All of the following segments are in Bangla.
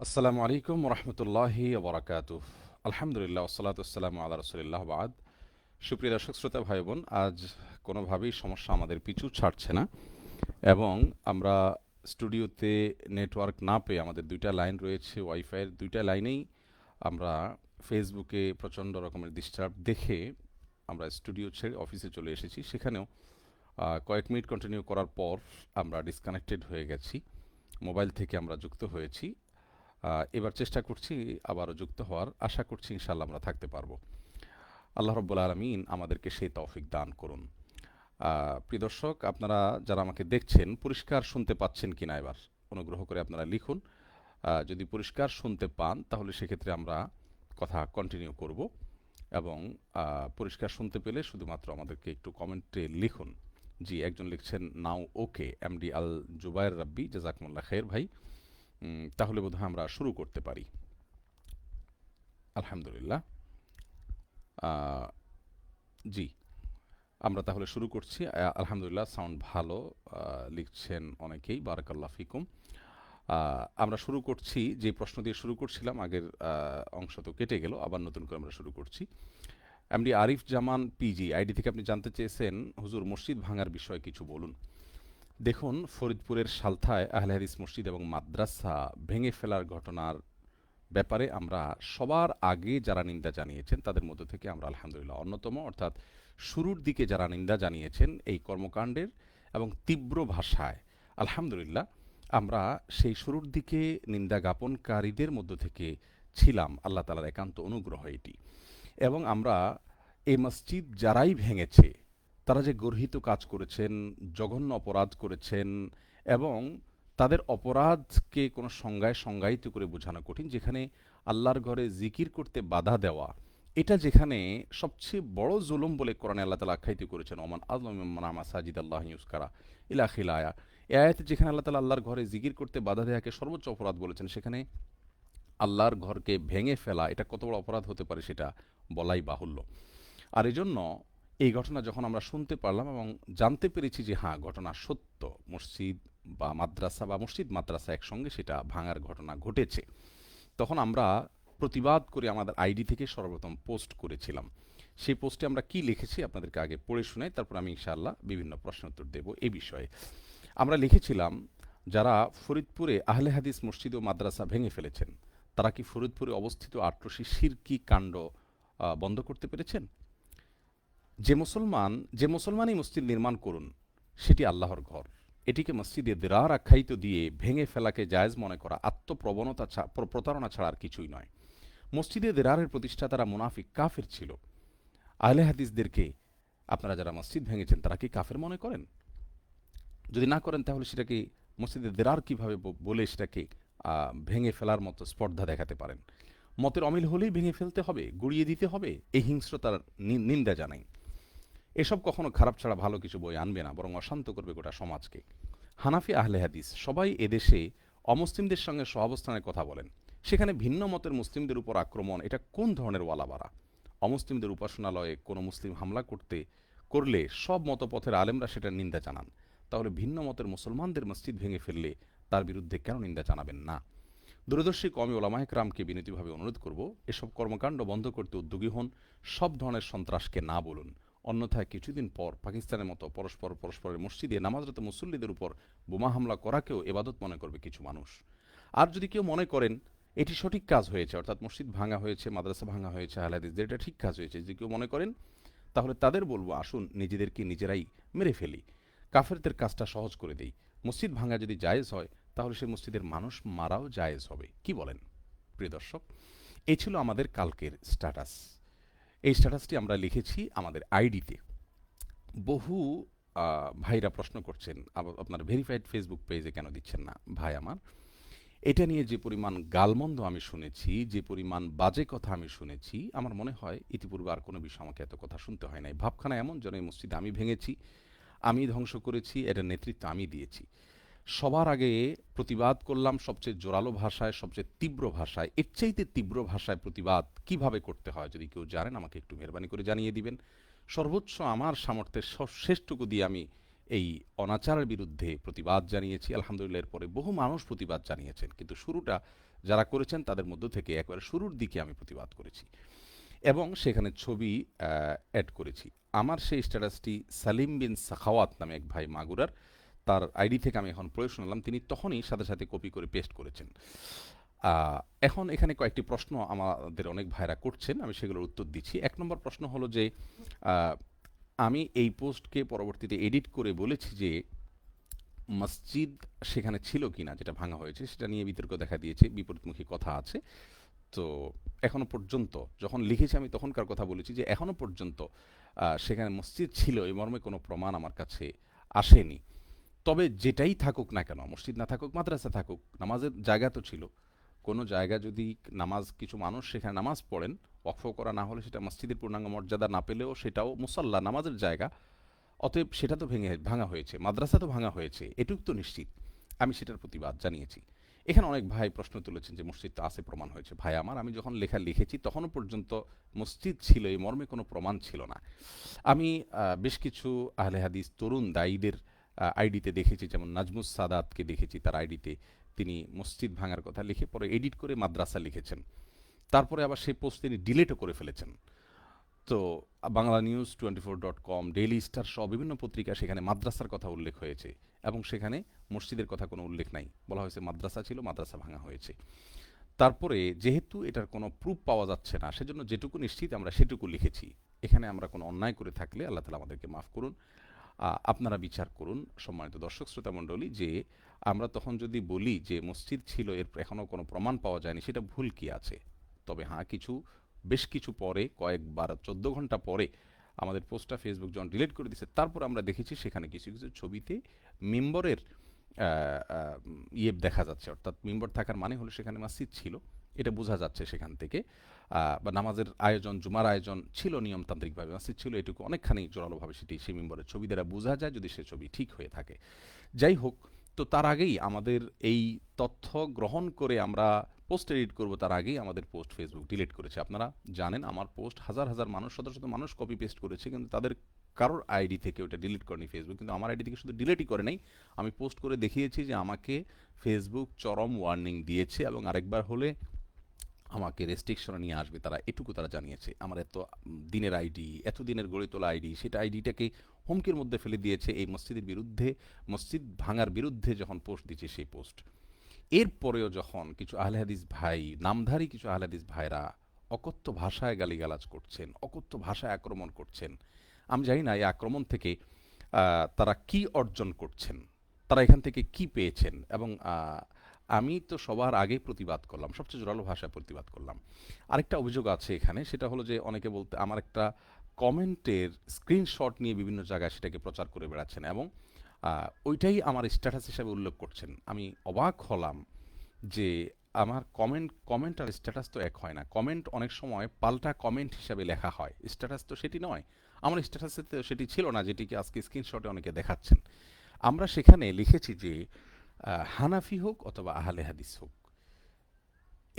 আসসালামু আলাইকুম রহমতুল্লাহি ওবরাকাতুহ। আলহামদুলিল্লাহ ওসসালাতু ওয়াসসালামু আলা রাসূলিল্লাহ বাদ। সুপ্রিয় দর্শক শ্রোতা ভাই বোন, আজ কোনোভাবেই সমস্যা আমাদের পিছু ছাড়ছে না এবং আমরা স্টুডিওতে নেটওয়ার্ক না পেয়ে আমাদের দুইটা লাইন রয়েছে ওয়াইফাইয়ের, দুইটা লাইনেই আমরা ফেসবুকে প্রচণ্ড রকমের ডিস্টার্ব দেখে আমরা স্টুডিও ছেড়ে অফিসে চলে এসেছি। সেখানেও কয়েক মিনিট কন্টিনিউ করার পর আমরা ডিসকানেক্টেড হয়ে গেছি, মোবাইল থেকে আমরা যুক্ত হয়েছি। এবার চেষ্টা করছি আবারও যুক্ত হওয়ার, আশা করছি ইনশাল্লাহ আমরা থাকতে পারবো। আল্লাহ রব্বুল আলমিন আমাদেরকে সেই তৌফিক দান করুন। প্রিয় দর্শক, আপনারা যারা আমাকে দেখছেন পরিষ্কার শুনতে পাচ্ছেন কিনা এবার অনুগ্রহ করে আপনারা লিখুন। যদি পরিষ্কার শুনতে পান তাহলে সেক্ষেত্রে আমরা কথা কন্টিনিউ করব এবং পরিষ্কার শুনতে পেলে শুধুমাত্র আমাদেরকে একটু কমেন্টে লিখুন। জি, একজন লিখছেন নাও ওকে, এমডি আল জুবায়ের রাব্বি, জাজাকুমুল্লাহ খের ভাই। তাহলে বোধহয় আমরা শুরু করতে পারি। আলহামদুলিল্লাহ। আহ, জি, আমরা তাহলে শুরু করছি। আলহামদুলিল্লাহ, সাউন্ড ভালো লিখছেন অনেকেই, বারাকাল্লাহ ফিকুম। আমরা শুরু করছি যে প্রশ্ন দিয়ে শুরু করছিলাম, আগের অংশ তো কেটে গেল, আবার নতুন করে আমরা শুরু করছি। এমডি আরিফ জামান পিজি আইডি থেকে আপনি জানতে চেয়েছেন, হুজুর মসজিদ ভাঙার বিষয়ে কিছু বলুন। দেখুন, ফরিদপুরের সালথায় আহলে হাদিস মসজিদ এবং মাদ্রাসা ভেঙে ফেলার ঘটনার ব্যাপারে আমরা সবার আগে যারা নিন্দা জানিয়েছেন তাদের মধ্য থেকে আমরা আলহামদুলিল্লাহ অন্যতম, অর্থাৎ শুরুর দিকে যারা নিন্দা জানিয়েছেন এই কর্মকাণ্ডের এবং তীব্র ভাষায়, আলহামদুলিল্লাহ আমরা সেই শুরুর দিকে নিন্দা জ্ঞাপনকারীদের মধ্য থেকে ছিলাম। আল্লাহ তাআলার একান্ত অনুগ্রহ এটি। এবং আমরা এই মসজিদ যারাই ভেঙেছে তারা যে গর্হিত কাজ করেছেন, জঘন্য অপরাধ করেছেন এবং তাদের অপরাধকে কোনো সংজ্ঞায় সংজ্ঞায়িত করে বোঝানো কঠিন। যেখানে আল্লাহর ঘরে জিকির করতে বাধা দেওয়া, এটা যেখানে সবচেয়ে বড় জুলুম বলে কোরআনে আল্লাহ তাআলা আখ্যায়িত করেছেন, ওমান আযলামু মিম্মান মাসাজিদ আল্লাহ ইউজকারা ইলা খিলায়া। এই আয়াতে যেখানে আল্লাহ তাআলা আল্লাহর ঘরে জিকির করতে বাধা দেওয়াকে সর্বোচ্চ অপরাধ বলেছেন, সেখানে আল্লাহর ঘরকে ভেঙে ফেলা এটা কত বড় অপরাধ হতে পারে সেটা বলাই বাহুল্য। আর এজন্য এই ঘটনা যখন আমরা শুনতে পারলাম এবং জানতে পেরেছি যে হ্যাঁ, ঘটনা সত্য, মসজিদ বা মাদ্রাসা বা মসজিদ মাদ্রাসা একসঙ্গে সেটা ভাঙার ঘটনা ঘটেছে, তখন আমরা প্রতিবাদ করে আমাদের আইডি থেকে সর্বপ্রথম পোস্ট করেছিলাম। সেই পোস্টে আমরা কি লিখেছি আপনাদেরকে আগে পড়ে শোনাই, তারপর আমি ইনশাআল্লাহ বিভিন্ন প্রশ্ন উত্তর দেব এই বিষয়ে। আমরা লিখেছিলাম, যারা ফরিদপুরে আহলে হাদিস মসজিদ ও মাদ্রাসা ভেঙে ফেলেছেন তারা কি ফরিদপুরে অবস্থিত আট্রসি শিরকি কাণ্ড বন্ধ করতে পেরেছেন? যে মুসলমানই মসজিদ নির্মাণ করুন সেটি আল্লাহর ঘর, এটিকে মসজিদে দিরার আখ্যায়িত দিয়ে ভেঙে ফেলাকে জায়েজ মনে করা আত্মপ্রবণতা প্রতারণা ছাড়া আর কিছুই নয়। মসজিদে দিরারের প্রতিষ্ঠাতারা মুনাফিক কাফের ছিল। আহলে হাদিসদেরকে আপনারা যারা মসজিদ ভেঙেছেন তারা কি কাফের মনে করেন? যদি না করেন তাহলে সেটাকে মসজিদে দেরার কিভাবে বলে সেটাকে ভেঙে ফেলার মতো স্পর্ধা দেখাতে পারেন? মতের অমিল হলেই ভেঙে ফেলতে হবে, গুড়িয়ে দিতে হবে, এই হিংস্রতার নিন্দা জানাই। এসব কখনো খারাপ ছাড়া ভালো কিছু বই আনবে না, বরং অশান্ত করবে গোটা সমাজকে। হানাফি আহলে হাদিস সবাই এদেশে অমুসলিমদের সঙ্গে সহাবস্থানের কথা বলেন, সেখানে ভিন্ন মতের মুসলিমদের উপর আক্রমণ এটা কোন ধরনের ওয়ালাবাড়া? অমুসলিমদের উপাসনালয়ে কোনো মুসলিম হামলা করলে সব মতপথের আলেমরা সেটার নিন্দা জানান, তাহলে ভিন্ন মতের মুসলমানদের মসজিদ ভেঙে ফেললে তার বিরুদ্ধে কেন নিন্দা জানাবেন না? দূরদর্শী কওমি ওলামায়ে কেরামকে বিনীতভাবে অনুরোধ করব, এসব কর্মকাণ্ড বন্ধ করতে উদ্যোগী হন, সব ধরনের সন্ত্রাসকে না বলুন। অন্যথায় কিছুদিন পর পাকিস্তানের মতো পরস্পরের মসজিদে নামাজরত মুসল্লিদের উপর বোমা হামলা করাকেও এবাদত মনে করবে কিছু মানুষ। আর যদি কেউ মনে করেন এটি সঠিক কাজ হয়েছে, অর্থাৎ মসজিদ ভাঙা হয়েছে, মাদ্রাসা ভাঙা হয়েছে, আহলে হাদিসদের এটা ঠিক কাজ হয়েছে, যদি কেউ মনে করেন, তাহলে তাদের বলবো, আসুন নিজেদেরকে নিজেরাই মেরে ফেলি, কাফেরদের কাজটা সহজ করে দেই। মসজিদ ভাঙা যদি জায়েজ হয় তাহলে সে মসজিদের মানুষ মারাও জায়েজ হবে। কি বলেন প্রিয় দর্শক? এই ছিল আমাদের কালকের স্ট্যাটাস। এই স্ট্যাটাসটি আমরা লিখেছি আমাদের আইডিতে। বহু ভাইরা প্রশ্ন করছেন, আপনার ভেরিফাইড ফেসবুক পেজে কেন দিচ্ছেন না? ভাই আমার, এটা নিয়ে যে পরিমাণ গালমন্দ আমি শুনেছি, যে পরিমাণ বাজে কথা আমি শুনেছি, আমার মনে হয় ইতিপূর্বে আর কোনো বিষয় আমাকে এত কথা শুনতে হয় নাই। ভাবখানা এমন যেন এই মসজিদ আমি ভেঙেছি, আমি ধ্বংস করেছি, এটার নেতৃত্ব আমি দিয়েছি। সবার আগে প্রতিবাদ করলাম সবচেয়ে জোরালো ভাষায়, সবচেয়ে তীব্র ভাষায়। এর চাইতে তীব্র ভাষায় প্রতিবাদ কিভাবে করতে হয় যদি কেউ জানেন আমাকে একটু মেহরবানি করে জানিয়ে দিবেন। সর্বোচ্চ আমার সামর্থ্যের শেষটুকু দিয়ে আমি এই অনাচারের বিরুদ্ধে প্রতিবাদ জানিয়েছি। আলহামদুলিল্লাহ এর পরে বহু মানুষ প্রতিবাদ জানিয়েছেন, কিন্তু শুরুটা যারা করেছেন তাদের মধ্য থেকে একবারে শুরুর দিকে আমি প্রতিবাদ করেছি এবং সেখানে ছবি অ্যাড করেছি। আমার সেই স্ট্যাটাসটি সালিম বিন সাখাওয়াত নামে এক ভাই মাগুরার, তার আইডি থেকে আমি এখন পড়ে শোনালাম, তিনি তখনই সাথে সাথে কপি করে পেস্ট করেছেন। এখন এখানে কয়েকটি প্রশ্ন আমাদের অনেক ভাইরা করছেন, আমি সেগুলোর উত্তর দিচ্ছি। এক নম্বর প্রশ্ন হলো যে আহ, আমি এই পোস্টকে পরবর্তীতে এডিট করে বলেছি যে মসজিদ সেখানে ছিল কিনা, যেটা ভাঙা হয়েছে সেটা নিয়ে বিতর্ক দেখা দিয়েছে, বিপরীতমুখী কথা আছে। তো এখনো পর্যন্ত যখন লিখেছি আমি তখনকার কথা বলেছি যে এখনো পর্যন্ত সেখানে মসজিদ ছিল এই মর্মে কোনো প্রমাণ আমার কাছে আসেনি। তবে যেটাই থাকুক না কেন, মসজিদ না থাকুক মাদ্রাসা থাকুক, নামাজের জায়গা তো ছিল। কোনো জায়গা যদি নামাজ, কিছু মানুষ সেখানে নামাজ পড়েন, ওয়াকফ করা না হলে সেটা মসজিদের পূর্ণাঙ্গ মর্যাদা না পেলেও সেটাও মুসাল্লা, নামাজের জায়গা। অতএব সেটা তো ভাঙা হয়েছে, মাদ্রাসা তো ভাঙা হয়েছে, এটুক তো নিশ্চিত। আমি সেটার প্রতিবাদ জানিয়েছি। এখানে অনেক ভাই প্রশ্ন তুলেছেন যে মসজিদ তো আছে, প্রমাণ হয়েছে। ভাই আমার, আমি যখন লেখা লিখেছি তখনও পর্যন্ত মসজিদ ছিল এই মর্মে কোনো প্রমাণ ছিল না। আমি বেশ কিছু আহলে হাদিস তরুণ দায়ীদের আইডিতে দেখেছি, যেমন নাজমুস সাদাতকে দেখেছি তার আইডিতে তিনি মসজিদ ভাঙার কথা লিখে পরে এডিট করে মাদ্রাসা লিখেছেন। তারপরে আবার সেই পোস্ট তিনি ডিলেটও করে ফেলেছেন। তো Bangla news 24.com, daily star সহ বিভিন্ন পত্রিকা সেখানে মাদ্রাসার কথা উল্লেখ হয়েছে এবং সেখানে মসজিদের কথা কোনো উল্লেখ নাই, বলা হয়েছে মাদ্রাসা ছিল, মাদ্রাসা ভাঙা হয়েছে। তারপরে যেহেতু এটার কোনো প্রুফ পাওয়া যাচ্ছে না, সেজন্য যেটুকু নিশ্চিত আমরা সেটুকু লিখেছি। এখানে আমরা কোনো অন্যায় করে থাকলে আল্লাহ তালা আমাদেরকে মাফ করুন, আপনারা বিচার করুন। সম্মানিত দর্শক শ্রোতা মণ্ডলী, যে আমরা তখন যদি বলি যে মসজিদ ছিল, এর এখনও কোনো প্রমাণ পাওয়া যায়নি, সেটা ভুল কি আছে? তবে হ্যাঁ, বেশ কিছু পরে, কয়েকবার 14 ঘন্টা পরে আমাদের পোস্টটা ফেসবুক যখন ডিলিট করে দিয়েছে, তারপর আমরা দেখেছি সেখানে কিছু কিছু ছবিতে মিম্বরের ইয়ে দেখা যাচ্ছে, অর্থাৎ মিম্বর থাকার মানে হলো সেখানে মসজিদ ছিল, এটা বোঝা যাচ্ছে সেখান থেকে। বা নামাজের আয়োজন, জুমার আয়োজন ছিল নিয়মতান্ত্রিকভাবে, মসজিদ ছিল, এটুকু অনেকখানি জোরালোভাবে সেটি সেই মিম্বরের ছবি দ্বারা বোঝা যায়, যদি সে ছবি ঠিক হয়ে থাকে। যাই হোক, তো তার আগেই আমাদের এই তথ্য গ্রহণ করে আমরা পোস্ট এডিট করব, তার আগেই আমাদের পোস্ট ফেসবুক ডিলিট করেছে। আপনারা জানেন আমার পোস্ট হাজার হাজার মানুষ, শত শত মানুষ কপি পেস্ট করেছে, কিন্তু তাদের কারোর আইডি থেকে ওটা ডিলিট করেনি ফেসবুক, কিন্তু আমার আইডি থেকে শুধু ডিলিটই করে নাই, আমি পোস্ট করে দেখিয়েছি যে আমাকে ফেসবুক চরম ওয়ার্নিং দিয়েছে এবং আরেকবার হলে আমাকে রেস্ট্রিকশনে নিয়ে আসবে তারা, এটুকু তারা জানিয়েছে। আমার এত দিনের আইডি, এত দিনের গড়ে তোলা আইডি, সেটা আইডিটাকে হুমকির মধ্যে ফেলে দিয়েছে এই মসজিদের বিরুদ্ধে, মসজিদ ভাঙার বিরুদ্ধে যখন পোস্ট দিচ্ছে সেই পোস্ট। এরপরেও যখন কিছু আহলে হাদিস ভাই, নামধারী কিছু আহলে হাদিস ভাইরা অকথ্য ভাষায় গালিগালাজ করছেন, অকথ্য ভাষায় আক্রমণ করছেন, আমি জানি না এই আক্রমণ থেকে তারা কি অর্জন করছেন, তারা এখান থেকে কি পেয়েছেন। এবং আমি তো সবার আগেই প্রতিবাদ করলাম, সবচেয়ে জোরালো ভাষায় প্রতিবাদ করলাম। আরেকটা অভিযোগ আছে এখানে, সেটা হলো যে অনেকে বলতে আমার একটা কমেন্টের স্ক্রিনশট নিয়ে বিভিন্ন জায়গায় সেটাকে প্রচার করে বেড়াচ্ছেন এবং ওইটাই আমার স্ট্যাটাস হিসাবে উল্লেখ করছেন। আমি অবাক হলাম যে আমার কমেন্ট আর স্ট্যাটাস তো এক হয় না। কমেন্ট অনেক সময় পাল্টা কমেন্ট হিসাবে লেখা হয়, স্ট্যাটাস তো সেটি নয়। আমার স্ট্যাটাসে তো সেটি ছিল না, যেটিকে আজকে স্ক্রিনশটে অনেকে দেখাচ্ছেন। আমরা সেখানে লিখেছি যে হানাফি হোক অথবা আহলে হাদিস হোক,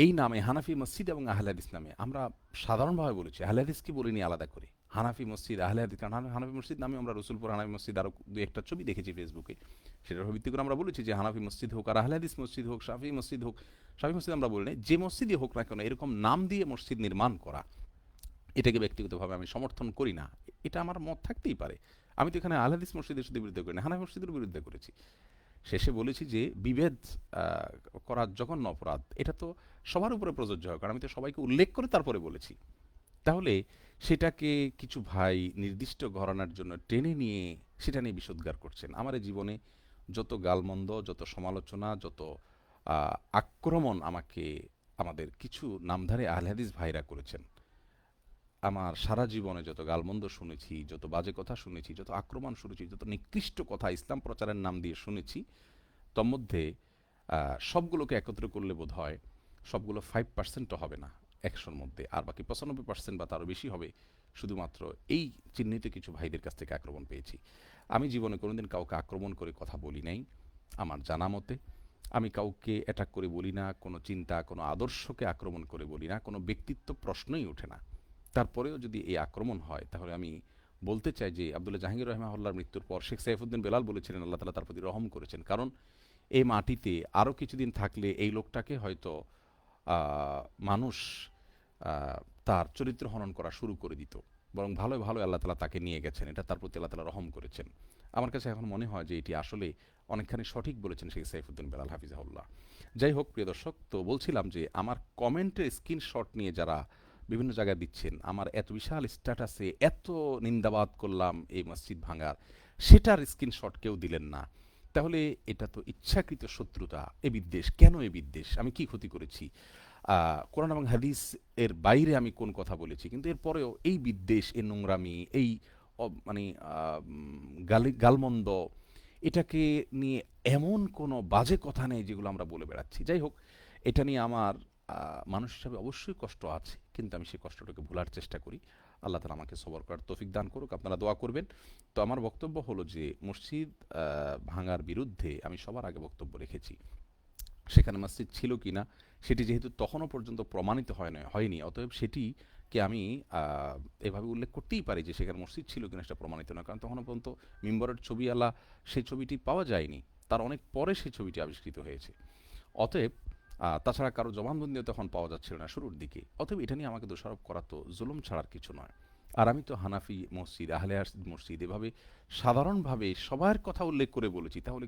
এই নামে হানাফি মসজিদ এবং আহলে হাদিস নামে আমরা সাধারণভাবে বলেছি, আহলে হাদিসকে বলিনি আলাদা করে। হানাফি মসজিদ, আহলে হাদিস, কারণ হানাফি মসজিদ নামে আমরা রসুলপুর হানাফি মসজিদ আরও দুই একটা ছবি দেখেছি ফেসবুকে, সেটার ভিত্তি করে আমরা বলেছি যে হানাফি মসজিদ হোক আর আহলে হাদিস মসজিদ হোক, শাফি মসজিদ হোক। শাফি মসজিদ আমরা বলি না, যে মসজিদই হোক না কেন এরকম নাম দিয়ে মসজিদ নির্মাণ করা, এটাকে ব্যক্তিগতভাবে আমি সমর্থন করি না। এটা আমার মত থাকতেই পারে। আমি তো এখানে আহলে হাদিস মসজিদের শুধু বিরুদ্ধে করি না, হানাফি মসজিদের বিরুদ্ধে করেছি। শেষে বলেছি যে বিভেদ করা জঘন্য অপরাধ, এটা তো সবার উপরে প্রযোজ্য হয়, কারণ আমি তো সবাইকে উল্লেখ করে তারপরে বলেছি। তাহলে সেটাকে কিছু ভাই নির্দিষ্ট ঘরানার জন্য টেনে নিয়ে সেটা নিয়ে বিষোদ্গার করছেন। আমার এই জীবনে যত গালমন্দ, যত সমালোচনা, যত আক্রমণ আমাকে আমাদের কিছু নামধারী আহলে হাদিস ভাইরা করেছেন, আমার সারা জীবনে যত গালমন্দ শুনেছি, যত বাজে কথা শুনেছি, যত আক্রমণ শুনেছি, যত নিকৃষ্ট কথা ইসলাম প্রচারের নাম দিয়ে শুনেছি, তন্মধ্যে সবগুলোকে একত্র করলে বোধ হয় সবগুলো 5%ও হবে না 100-র মধ্যে, আর বাকি 95% বা তারও বেশি হবে শুধুমাত্র এই চিহ্নিত কিছু ভাইদের কাছ থেকে আক্রমণ পেয়েছি। আমি জীবনে কোনোদিন কাউকে আক্রমণ করে কথা বলি নাই আমার জানা মতে। আমি কাউকে অ্যাটাক করে বলি না, কোনো চিন্তা, কোনো আদর্শকে আক্রমণ করে বলি না, কোনো ব্যক্তিত্ব প্রশ্নই ওঠে না। তারপরেও যদি এই আক্রমণ হয়, তাহলে আমি বলতে চাই যে আব্দুল্লাহ জাহাঙ্গীর রহমাহুল্লাহর মৃত্যুর পর শেখ সাইফুদ্দিন বেলাল বলেছিলেন আল্লাহ তালা তার প্রতি রহম করেছেন, কারণ এই মাটিতে আরও কিছুদিন থাকলে এই লোকটাকে হয়তো মানুষ তার চরিত্র হনন করা শুরু করে দিত, বরং ভালো ভালো আল্লাহ তালা তাকে নিয়ে গেছেন, এটা তার প্রতি আল্লাহ তালা রহম করেছেন। আমার কাছে এখন মনে হয় যে এটি আসলে অনেকখানি সঠিক বলেছেন শেখ সাইফুদ্দিন বেলাল হাফিজাহুল্লাহ। যাই হোক প্রিয় দর্শক, তো বলছিলাম যে আমার কমেন্টের স্ক্রিনশট নিয়ে যারা বিভিন্ন জায়গায় দিচ্ছেন, আমার এত বিশাল স্ট্যাটাসে এত নিন্দাবাদ করলাম এই মসজিদ ভাঙার, সেটার স্ক্রিনশট কেউ দিলেন না। তাহলে এটা তো ইচ্ছাকৃত শত্রুতা, এ বিদ্বেষ কেন? এ বিদ্বেষ আমি কি ক্ষতি করেছি? কোরআন এবং হাদিস এর বাইরে আমি কোন কথা বলেছি? কিন্তু এরপরেও এই বিদ্বেষ, এই নোংরামি, এই মানে গালমন্দ, এটাকে নিয়ে এমন কোনো বাজে কথা নেই যেগুলো আমরা বলে বেড়াচ্ছি। যাই হোক, এটা নিয়ে আমার মানুষ হিসাবে অবশ্যই কষ্ট আছে, কিন্তু আমি সেই কষ্টটাকে ভোলার চেষ্টা করি। আল্লাহ তালা আমাকে সবর করার তৌফিক দান করুক, আপনারা দোয়া করবেন। তো আমার বক্তব্য হলো যে মসজিদ ভাঙার বিরুদ্ধে আমি সবার আগে বক্তব্য রেখেছি। সেখানে মসজিদ ছিল কি না সেটি যেহেতু তখনও পর্যন্ত প্রমাণিত হয়নি, অতএব সেটিকে আমি এভাবে উল্লেখ করতেই পারি যে সেখানে মসজিদ ছিল কিনা সেটা প্রমাণিত না, কারণ তখনও পর্যন্ত মিম্বরের ছবি আলা সেই ছবিটি পাওয়া যায়নি, তার অনেক পরে সেই ছবিটি আবিষ্কৃত হয়েছে। অতএব তাছাড়া কারো জবানবন্দিও তখন পাওয়া যাচ্ছিল না শুরুর দিকে। অতএব এটা নিয়ে আমাকে দোষারোপ করা তো জুলুম ছাড়ার কিছু নয়। আর আমি তো হানাফি মসজিদ, আহলে হাদিস মসজিদ এভাবে সাধারণভাবে সবার কথা উল্লেখ করে বলেছি, তাহলে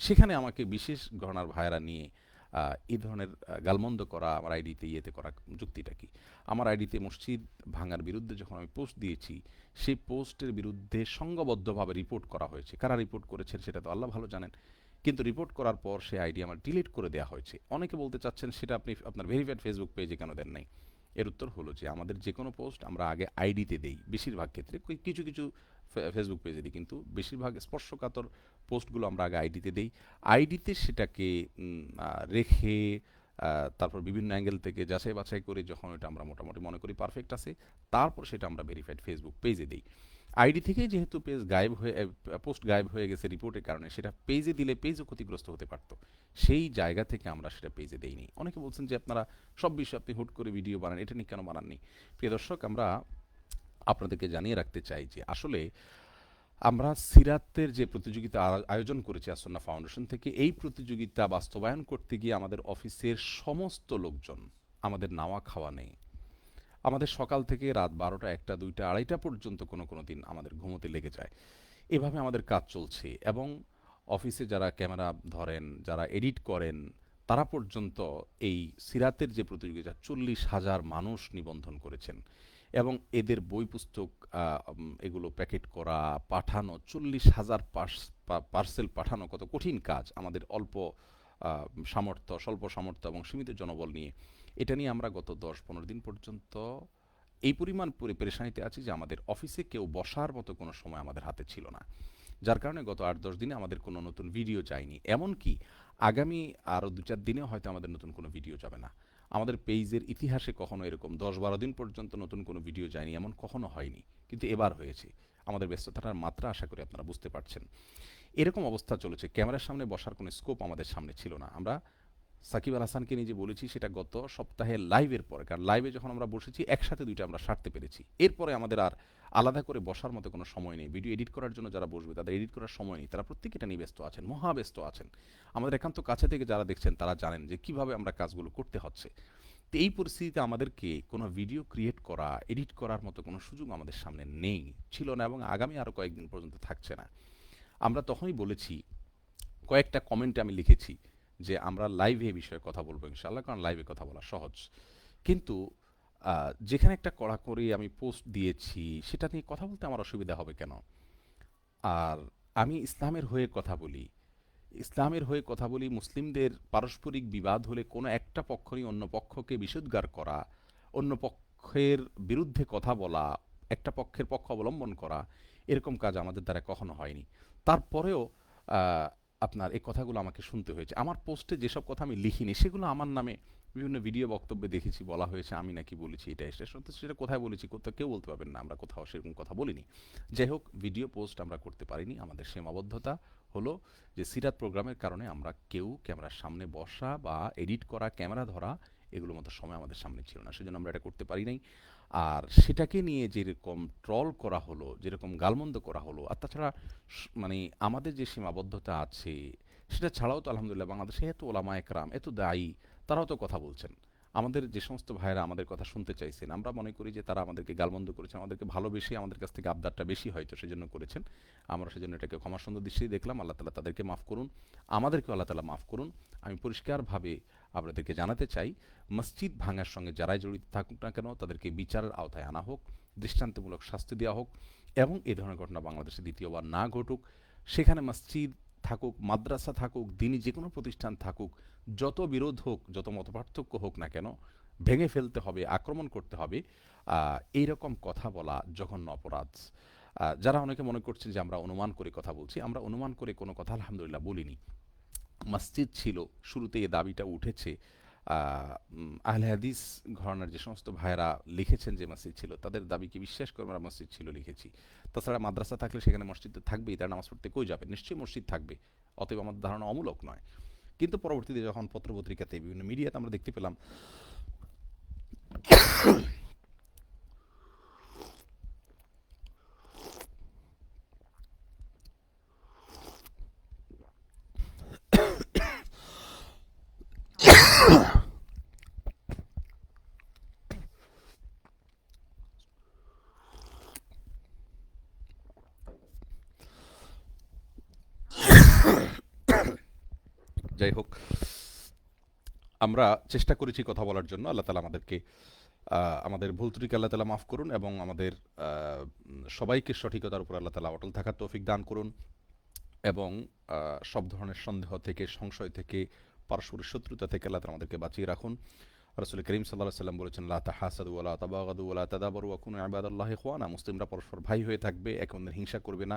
সেখানে আমাকে বিশেষ ঘরানার ভাইয়েরা নিয়ে এই ধরনের গালমন্দ করা, আমার আইডিতে ইয়েতে করা যুক্তিটা কি? আমার আইডিতে মসজিদ ভাঙার বিরুদ্ধে যখন আমি পোস্ট দিয়েছি, সেই পোস্টের বিরুদ্ধে সংঘবদ্ধভাবে রিপোর্ট করা হয়েছে। কারা রিপোর্ট করেছেন সেটা তো আল্লাহ ভালো জানেন। কিন্তু রিপোর্ট করার পর সেই আইডি আমার ডিলিট করে দেওয়া হয়েছে। অনেকে বলতে চাচ্ছেন সেটা আপনি আপনার ভেরিফাইড ফেসবুক পেজে কেন দেন নাই? এর উত্তর হলো যে আমাদের যে কোনো পোস্ট আমরা আগে আইডিতে দেই, বেশিরভাগ ক্ষেত্রে কিছু কিছু ফেসবুক পেজে দিই, কিন্তু বেশিরভাগ স্পর্শকাতর পোস্টগুলো আমরা আগে আইডিতে দেই। আইডিতে সেটাকে রেখে তারপর বিভিন্ন অ্যাঙ্গেল থেকে যাচাই বাছাই করে যখন এটা আমরা মোটামুটি মনে করি পারফেক্ট আছে, তারপর সেটা আমরা ভেরিফাইড ফেসবুক পেজে দিই। আইডি থেকেই যেহেতু পেজ গায়েব হয়ে পোস্ট গায়েব হয়ে গেছে রিপোর্টের কারণে, সেটা পেজে দিলে পেজও ক্ষতিগ্রস্ত হতে পারত। সেই জায়গা থেকে আমরা সেটা পেজে দেইনি। অনেকে বলছেন যে আপনারা সব বিষয়ে আপনি হুট করে ভিডিও বানান, এটা নিয়ে কেন বানাননি? প্রিয় দর্শক, আমরা আপনাদেরকে জানিয়ে রাখতে চাই যে আসলে আমরা সিরাতের যে প্রতিযোগিতা আয়োজন করেছি আসন্না ফাউন্ডেশন থেকে, এই প্রতিযোগিতা বাস্তবায়ন করতে গিয়ে আমাদের অফিসের সমস্ত লোকজন, আমাদের নাওয়া খাওয়া নেই। আমাদের সকাল থেকে রাত 12টা, 1টা, 2টা, 2:30টা পর্যন্ত কোনো কোনো দিন আমাদের ঘুমোতে লেগে যায়। এভাবে আমাদের কাজ চলছে, এবং অফিসে যারা ক্যামেরা ধরেন, যারা এডিট করেন, তারা পর্যন্ত এই সিরাতের যে প্রতিযোগিতা 40,000 মানুষ নিবন্ধন করেছেন, এবং এদের বই পুস্তক এগুলো প্যাকেট করা, পাঠানো, 40,000 পার্সেল পাঠানো কত কঠিন কাজ আমাদের অল্প সামর্থ্য, স্বল্প সামর্থ্য এবং সীমিত জনবল নিয়ে। এটা নিয়ে আমরা গত 10-15 দিন পর্যন্ত এই পরিমাণ পেরেশানিতে আছি যে আমাদের অফিসে কেউ বসার মতো কোনো সময় আমাদের হাতে ছিল না। যার কারণে গত 8-10 দিনে আমাদের কোনো নতুন ভিডিও যায়নি। এমনকি আগামী আরও 2-4 দিনেও হয়তো আমাদের নতুন কোনো ভিডিও যাবে না। আমাদের পেজের ইতিহাসে কখনো এরকম 10-12 দিন পর্যন্ত নতুন কোনো ভিডিও যায়নি, এমন কখনো হয়নি। কিন্তু এবার হয়েছে। আমাদের ব্যস্ততার মাত্রা আশা করি আপনারা বুঝতে পারছেন। এরকম অবস্থা চলেছে। ক্যামেরার সামনে বসার কোনো স্কোপ আমাদের সামনে ছিল না। আমরা সাকিব আল হাসানকে নিয়ে যে বলেছি সেটা গত সপ্তাহে লাইভের পরে, কারণ লাইভে যখন আমরা বসেছি একসাথে দুইটা আমরা সারতে পেরেছি। এরপরে আমাদের আর আলাদা করে বসার মতো কোনো সময় নেই। ভিডিও এডিট করার জন্য যারা বসবে তাদের এডিট করার সময় নেই, তারা প্রত্যেকে এটা নিয়ে ব্যস্ত আছেন, মহাব্যস্ত আছেন। আমাদের একান্ত কাছে থেকে যারা দেখছেন তারা জানেন যে কিভাবে আমরা কাজগুলো করতে হচ্ছে। তো এই পরিস্থিতিতে আমাদেরকে কোনো ভিডিও ক্রিয়েট করা, এডিট করার মতো কোনো সুযোগ আমাদের সামনে নেই, ছিল না, এবং আগামী আরও কয়েকদিন পর্যন্ত থাকছে না। আমরা তখনই বলেছি, কয়েকটা কমেন্টে আমি লিখেছি যে আমরা লাইভে এই বিষয়ে কথা বলবো ইনশাআল্লাহ, কারণ লাইভে কথা বলা সহজ। কিন্তু যেখানে একটা কড়াকড়ি আমি পোস্ট দিয়েছি, সেটা নিয়ে কথা বলতে আমার অসুবিধা হবে কেন? আর আমি ইসলামের হয়ে কথা বলি, ইসলামের হয়ে কথা বলি। মুসলিমদের পারস্পরিক বিবাদ হলে কোনো একটা পক্ষই অন্য পক্ষকে বিষোদ্গার করা, অন্য পক্ষের বিরুদ্ধে কথা বলা, একটা পক্ষের পক্ষ অবলম্বন করা, এরকম কাজ আমাদের দ্বারা কখনো হয়নি। তারপরেও আহ, আপনার এই কথাগুলো আমাকে শুনতে হয়েছে। আমার পোস্টে যেসব কথা আমি লিখিনি সেগুলো আমার নামে বিভিন্ন ভিডিও বক্তব্যে দেখেছি বলা হয়েছে আমি নাকি বলেছি এটা সেটা, সত্যি সেটা কোথায় বলেছি কোথাও কেউ বলতে পারবেন না আমরা কোথাও সেরকম কথা বলিনি। যাই হোক, ভিডিও পোস্ট আমরা করতে পারিনি, আমাদের সীমাবদ্ধতা হলো যে সিরাত প্রোগ্রামের কারণে আমরা কেউ ক্যামেরার সামনে বসা বা এডিট করা, ক্যামেরা ধরা, এগুলোর মতো সময় আমাদের সামনে ছিল না, সেজন্য আমরা এটা করতে পারি নাই। আর সেটাকে নিয়ে যেরকম ট্রল করা হলো, যেরকম গালমন্দ করা হলো, আর তাছাড়া মানে আমাদের যে সীমাবদ্ধতা আছে সেটা ছাড়াও তো আলহামদুলিল্লাহ বাংলাদেশে এত ওলামা একরাম, এত দায়ী, তারাও তো কথা বলছেন। আমাদের যে সমস্ত ভাইয়েরা আমাদের কথা শুনতে চাইছেন, আমরা মনে করি যে তারা আমাদেরকে গালমন্দ করেছেন, আমাদেরকে ভালোবেসে আমাদের কাছ থেকে আবদারটা বেশি হয়তো সেজন্য করেছেন। আমরা সেজন্য এটাকে ক্ষমা সুন্দর দৃষ্টিতে দেখলাম। আল্লাহ তাআলা তাদেরকে মাফ করুন, আমাদেরকেও আল্লাহ তাআলা মাফ করুন। আমি পরিষ্কারভাবে আপনাদেরকে জানাতে চাই, মসজিদ ভাঙার সঙ্গে যারাই জড়িত থাকুক না কেন তাদেরকে বিচারের আওতায় আনা হোক, দৃষ্টান্তমূলক শাস্তি দেওয়া হোক, এবং এই ধরনের ঘটনা বাংলাদেশে দ্বিতীয়বার না ঘটুক। সেখানে মসজিদ থাকুক, মাদ্রাসা থাকুক, দিনী যে কোনো প্রতিষ্ঠান থাকুক, যত বিরোধ হোক, যত মতপার্থক্য হোক না কেন, ভেঙে ফেলতে হবে, আক্রমণ করতে হবে। এইরকম কথা বলা জঘন্য অপরাধ। যারা অনেকে মনে করছেন যে আমরা অনুমান করে কথা বলছি, আমরা অনুমান করে কোনো কথা আলহামদুলিল্লাহ বলিনি। মসজিদ ছিল, শুরুতে এ দাবিটা উঠেছে। আহলে হাদিস ঘরানার যে সমস্ত ভাইয়েরা লিখেছেন যে মসজিদ ছিল, তাদের দাবিকে বিশ্বাস করে আমরা মসজিদ ছিল লিখেছি। তাছাড়া মাদ্রাসা থাকলে সেখানে মসজিদ তো থাকবেই, তারা নামাজ পড়তে কই যাবে? নিশ্চয়ই মসজিদ থাকবে। অতএব আমাদের ধারণা অমূলক নয়। কিন্তু পরবর্তীতে যখন পত্রপত্রিকাতে বিভিন্ন মিডিয়াতে আমরা দেখতে পেলাম, যাই হোক, আমরা চেষ্টা করেছি কথা বলার জন্য। আল্লাহ তালা আমাদেরকে আমাদের ভুল ত্রুটিকে আল্লাহ তালা মাফ করুন, এবং আমাদের সবাইকে সঠিকতার উপর আল্লাহ তালা অটল থাকার তৌফিক দান করুন, এবং সব ধরনের সন্দেহ থেকে, সংশয় থেকে, পারস্পরিক শত্রুতা থেকে আল্লাহ তালা আমাদেরকে বাঁচিয়ে রাখুন। রাসূল করিম সাল্লাল্লাহু আলাইহি সাল্লাম বলেছেন, লা তাহাসাদু ওয়া লা তাবাগাদু ওয়া লা তাদাবারু ওয়া কুনু ইবাদাল্লাহি ইখওয়ানা। মুসলিমরা পরস্পর ভাই হয়ে থাকবে, একে অন্যের হিংসা করবে না,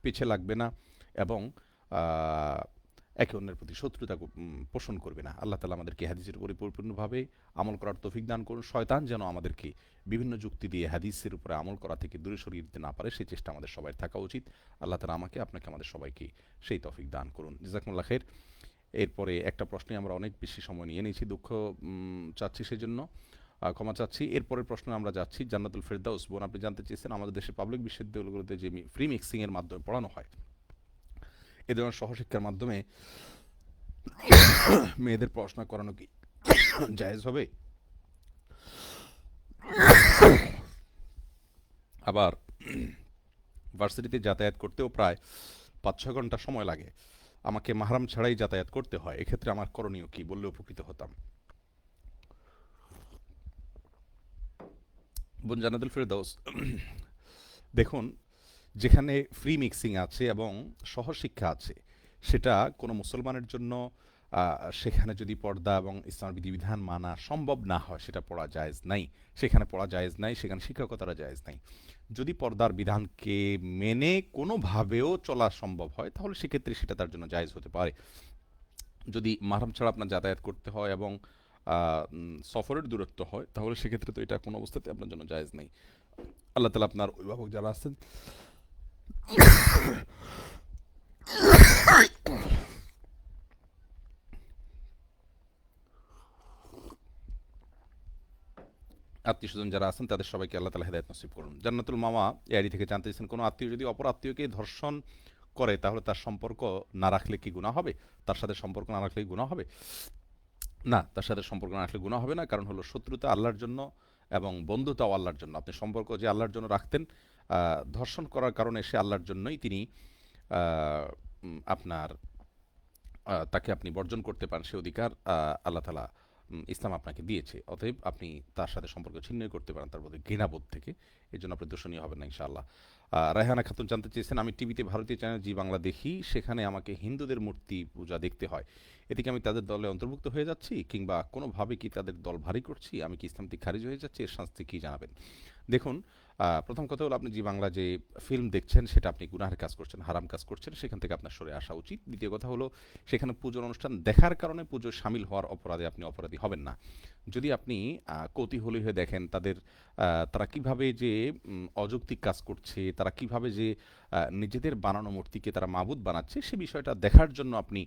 পিছে লাগবে না, এবং আহ, একে অন্যের প্রতি শত্রুতা পোষণ করবে না। আল্লাহ তাআলা আমাদেরকে হাদিসের উপরে পরিপূর্ণভাবে আমল করার তৌফিক দান করুন। শয়তান যেন আমাদেরকে বিভিন্ন যুক্তি দিয়ে হাদিসের উপরে আমল করা থেকে দূরে সরিয়ে দিতে না পারে, সেই চেষ্টা আমাদের সবাই থাকা উচিত। আল্লাহ তাআলা আমাকে, আপনাকে, আমাদের সবাইকে সেই তৌফিক দান করুন। জাযাকুমুল্লাহ খাইর। এরপরে একটা প্রশ্নে আমরা অনেক বেশি সময় নিয়ে নিয়েছি, দুঃখ চাচ্ছি সেজন্য, ক্ষমা চাচ্ছি। এরপরের প্রশ্নে আমরা যাচ্ছি। জান্নাতুল ফেরদাউস বোন, আপনি জানতে চেয়েছেন আমাদের দেশের পাবলিক বিশ্ববিদ্যালয়গুলোতে যে ফ্রি মিক্সিংয়ের মাধ্যমে পড়ানো হয়, এ ধরনের সহশিক্ষার মাধ্যমে মেয়েদের পড়াশোনা করানো কি জায়েজ হবে? আবার ভার্সিটিতে যাতায়াত করতেও প্রায় 5-6 ঘন্টা সময় লাগে, আমাকে মাহরাম ছাড়াই যাতায়াত করতে হয়, এক্ষেত্রে আমার করণীয় কি বললে উপকৃত হতাম। বোন জান্নাতুল ফেরদাউস, দেখুন, যেখানে ফ্রি মিক্সিং আছে এবং সহশিক্ষা আছে, সেটা কোনো মুসলমানের জন্য সেখানে যদি পর্দা এবং ইসলামের বিধিবিধান মানা সম্ভব না হয়, সেটা পড়া জায়েজ নাই। সেখানে পড়া জায়েজ নাই, সেখানে শিক্ষকতারা জায়েজ নাই। যদি পর্দার বিধানকে মেনে কোনোভাবেও চলা সম্ভব হয়, তাহলে সেক্ষেত্রে সেটা তার জন্য জায়েজ হতে পারে। যদি মাহরাম ছাড়া আপনার যাতায়াত করতে হয় এবং সফরের দূরত্ব হয়, তাহলে সেক্ষেত্রে তো এটা কোনো অবস্থাতে আপনার জন্য জায়েজ নেই। আল্লাহ তালা আপনার অভিভাবক যারা আছেন আত্মীয় স্বজন যারা আছেন তাদের সবাইকে আল্লাহ তালা হেদায়ত নসিব করুন। জান্নাতুল মামা এআইডি থেকে জানতে চাইছেন, কোনো আত্মীয় যদি অপর আত্মীয়কে ধর্ষণ করে তাহলে তার সম্পর্ক না রাখলে কি গুনাহ হবে? তার সাথে সম্পর্ক না রাখলে গুনাহ হবে? না, তার সাথে সম্পর্ক না রাখলে গুনাহ হবে না। কারণ হলো, শত্রুতা আল্লাহর জন্য এবং বন্ধুতাও আল্লাহর জন্য। আপনি সম্পর্ক যে আল্লাহর জন্য রাখতেন, ধর্ষণ করার কারণে সে আল্লাহর জন্যই তিনি আপনার তাকে আপনি বর্জন করতে পারেন, সে অধিকার আল্লাহ তালা ইসলাম আপনাকে দিয়েছে। অতএব আপনি তার সাথে সম্পর্ক ছিন্ন করতে পারেন তার প্রতি ঘৃণাবোধ থেকে। এই জন্য আপনি দোষণীয় হবেন না ইনশাআল্লাহ। রায়হানা খাতুন জানতে চেয়েছেন, আমি টিভিতে ভারতীয় চ্যানেল জি বাংলা দেখি, সেখানে আমাকে হিন্দুদের মূর্তি পূজা দেখতে হয়, এতে কি আমি তাদের দলে অন্তর্ভুক্ত হয়ে যাচ্ছি, কিংবা কোনোভাবে কি তাদের দল ভারী করছি? আমি কি ইসলাম থেকে খারিজ হয়ে যাচ্ছি? এর শাস্তি কি জানাবেন? দেখুন, প্রথম কথা হলো, আপনি জি বাংলা যে ফিল্ম দেখছেন সেটা আপনি গুনাহের কাজ করছেন, হারাম কাজ করছেন, সেখান থেকে আপনার সরে আসা উচিত। দ্বিতীয় কথা হলো, সেখানে পুজোর অনুষ্ঠান দেখার কারণে পুজো সামিল হওয়ার অপরাধে আপনি অপরাধী হবেন না। যদি আপনি কৌতূহলী হয়ে দেখেন তারা কিভাবে যে অযৌক্তিক কাজ করছে, তারা কিভাবে যে নিজেদের বানানো মূর্তিকে তারা মাবুদ বানাচ্ছে, সে বিষয়টা দেখার জন্য আপনি